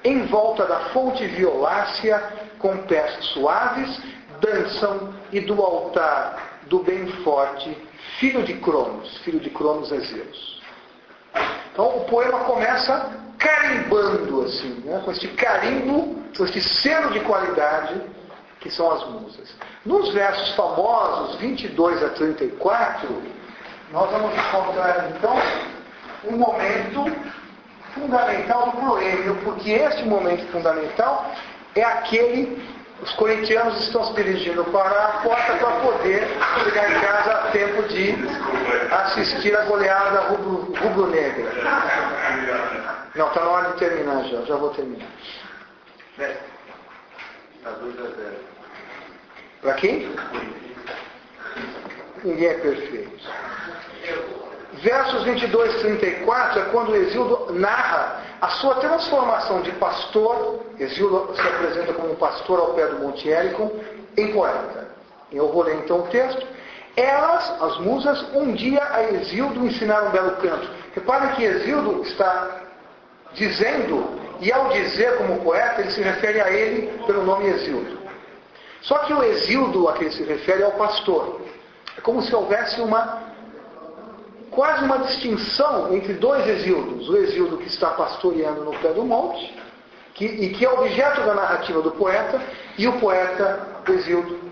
em volta da fonte violácea, com pés suaves, dançam, e do altar do bem forte, filho de Cronos é Zeus. Então o poema começa carimbando, assim, né, com este carimbo, com este selo de qualidade, que são as musas. Nos versos famosos, 22 a 34, nós vamos encontrar, então, um momento fundamental do proêmio, porque este momento fundamental é aquele, os corintianos estão se dirigindo para a porta para poder chegar em casa a tempo de assistir a goleada rubro-negra. Não, está na hora de terminar já vou terminar. Está 2-0. Para quem? Ninguém é perfeito. Versos 22 e 34 é quando Hesíodo narra a sua transformação de pastor. Hesíodo se apresenta como um pastor ao pé do Monte Helicon, em poeta. Eu vou ler então o texto. Elas, as musas, um dia a Hesíodo ensinaram um belo canto. Reparem que Hesíodo está dizendo, e ao dizer como poeta, ele se refere a ele pelo nome Hesíodo. Só que o Hesíodo a que ele se refere é o pastor. É como se houvesse quase uma distinção entre dois Hesíodos. O Hesíodo que está pastoreando no pé do monte, e que é objeto da narrativa do poeta, e o poeta Hesíodo,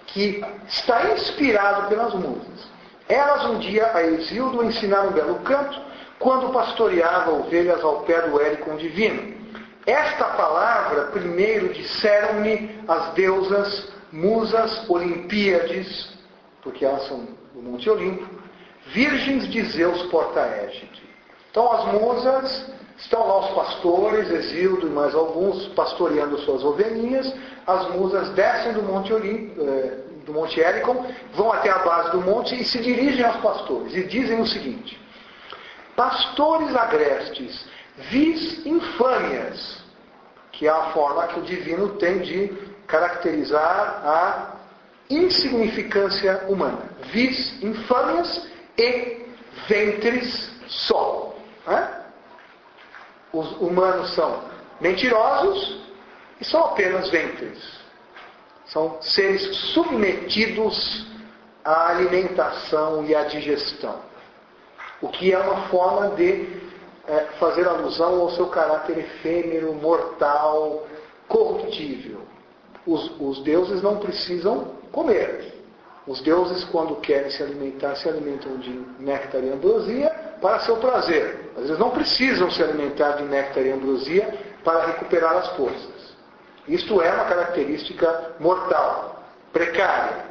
que está inspirado pelas musas. Elas um dia a Hesíodo ensinaram um belo canto, quando pastoreava ovelhas ao pé do Helicon divino. Esta palavra primeiro disseram-me as deusas musas Olimpíades, porque elas são do Monte Olimpo, virgens de Zeus porta-égide. Então as musas, estão lá os pastores, Hesíodo e mais alguns, pastoreando suas ovelhinhas. As musas descem do Monte Olimpo, do Monte Helicon, vão até a base do monte e se dirigem aos pastores e dizem o seguinte: pastores agrestes, vis infâmias, que é a forma que o divino tem de caracterizar a insignificância humana. Vis infâmias e ventres só. Os humanos são mentirosos e são apenas ventres. São seres submetidos à alimentação e à digestão. O que é uma forma de fazer alusão ao seu caráter efêmero, mortal, corruptível. Os deuses não precisam comer. Os deuses, quando querem se alimentam de néctar e ambrosia para seu prazer. Mas eles não precisam se alimentar de néctar e ambrosia para recuperar as forças. Isto é uma característica mortal, precária,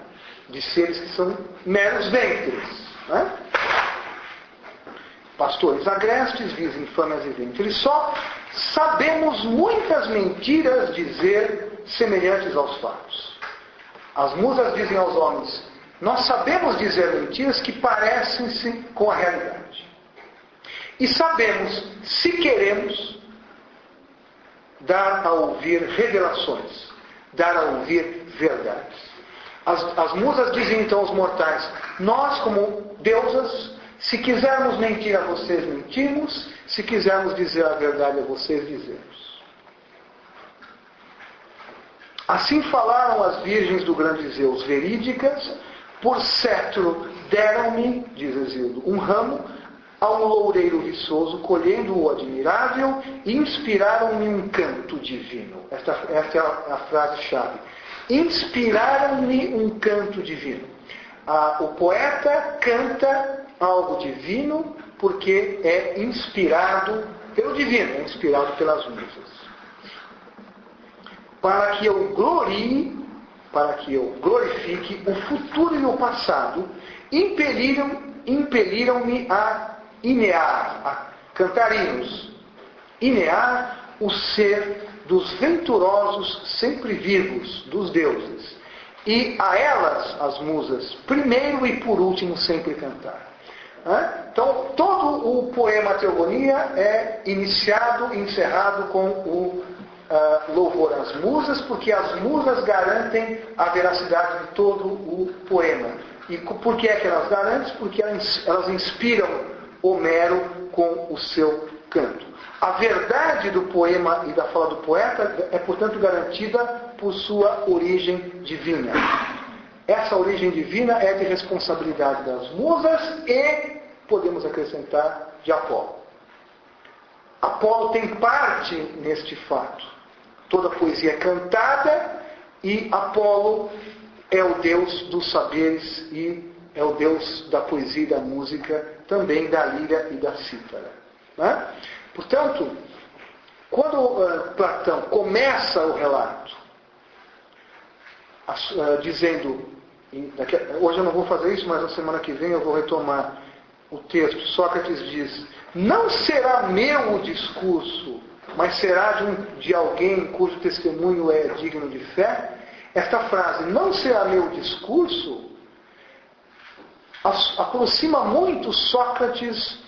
de seres que são meros ventres. Né? Pastores agrestes, vis infâmias e ventres só, sabemos muitas mentiras dizer semelhantes aos fatos. As musas dizem aos homens: nós sabemos dizer mentiras que parecem-se com a realidade. E sabemos, se queremos, dar a ouvir revelações, dar a ouvir verdades. As musas dizem então aos mortais: nós, como deusas, se quisermos mentir a vocês, mentimos. Se quisermos dizer a verdade a vocês, dizemos. Assim falaram as virgens do grande Zeus verídicas, por cetro deram-me, diz Hesíodo, um ramo a um loureiro viçoso, colhendo-o admirável, e inspiraram-me um canto divino. Esta é a frase-chave. Inspiraram-me um canto divino. O poeta canta algo divino porque é inspirado pelo divino, é inspirado pelas musas. Para que eu glorie, para que eu glorifique o futuro e o passado, impeliram-me a hinear, a cantar hinos, Inear, o ser dos venturosos sempre vivos, dos deuses. E a elas, as musas, primeiro e por último sempre cantar. Então, todo o poema Teogonia é iniciado e encerrado com o louvor às musas, porque as musas garantem a veracidade de todo o poema. E por que é que elas garantem? Porque elas inspiram Homero com o seu canto. A verdade do poema e da fala do poeta é, portanto, garantida por sua origem divina. Essa origem divina é de responsabilidade das musas e, podemos acrescentar, de Apolo. Apolo tem parte neste fato. Toda a poesia é cantada e Apolo é o deus dos saberes e é o deus da poesia e da música, também da lira e da cítara. Portanto, quando Platão começa o relato dizendo, hoje eu não vou fazer isso, mas na semana que vem eu vou retomar o texto, Sócrates diz: não será meu o discurso, mas será de alguém cujo testemunho é digno de fé. Esta frase, não será meu discurso, aproxima muito Sócrates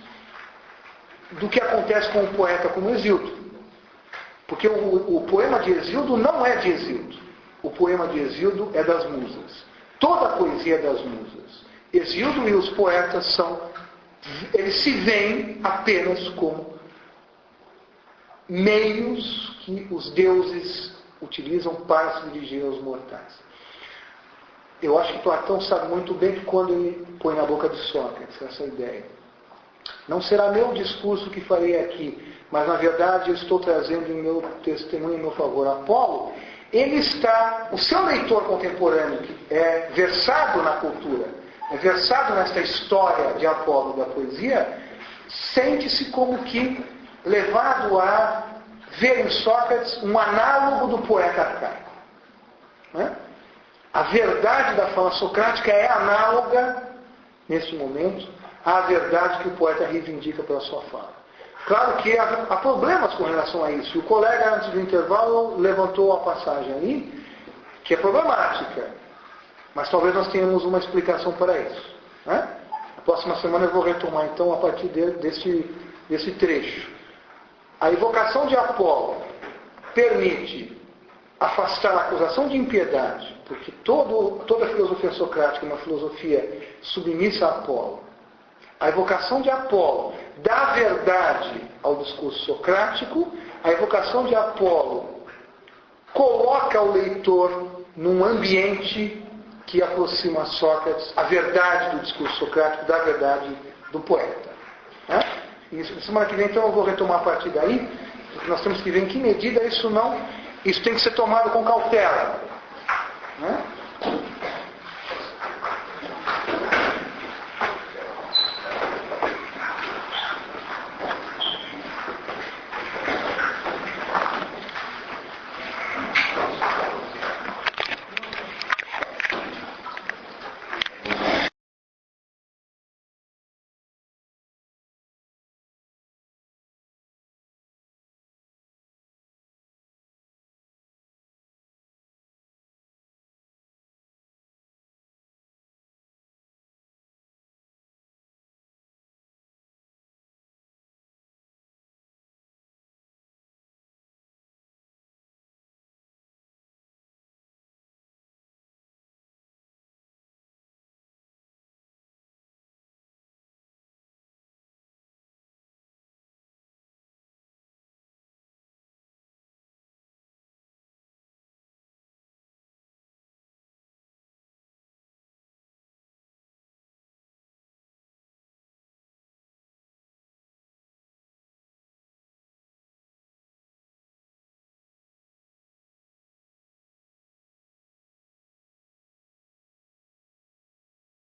do que acontece com o poeta como Hesíodo. Porque o poema de Hesíodo não é de Hesíodo. O poema de Hesíodo é das musas. Toda a poesia é das musas. Hesíodo e os poetas eles se veem apenas como meios que os deuses utilizam para se dirigir aos mortais. Eu acho que Platão sabe muito bem que quando ele põe na boca de Sócrates essa ideia. Não será meu discurso que farei aqui, mas na verdade eu estou trazendo em meu testemunho em meu favor Apolo. O seu leitor contemporâneo, que é versado na cultura, é versado nesta história de Apolo da poesia, sente-se como que levado a ver em Sócrates um análogo do poeta arcaico. A verdade da fala socrática é análoga, neste momento, à verdade que o poeta reivindica pela sua fala. Claro que há problemas com relação a isso. O colega, antes do intervalo, levantou a passagem aí, que é problemática. Mas talvez nós tenhamos uma explicação para isso. Na próxima semana eu vou retomar, então, a partir desse trecho. A evocação de Apolo permite afastar a acusação de impiedade, porque toda a filosofia socrática é uma filosofia submissa a Apolo. A evocação de Apolo dá verdade ao discurso socrático, a evocação de Apolo coloca o leitor num ambiente que aproxima Sócrates, a verdade do discurso socrático da verdade do poeta. E semana que vem, então, eu vou retomar a partir daí, porque nós temos que ver em que medida isso tem que ser tomado com cautela.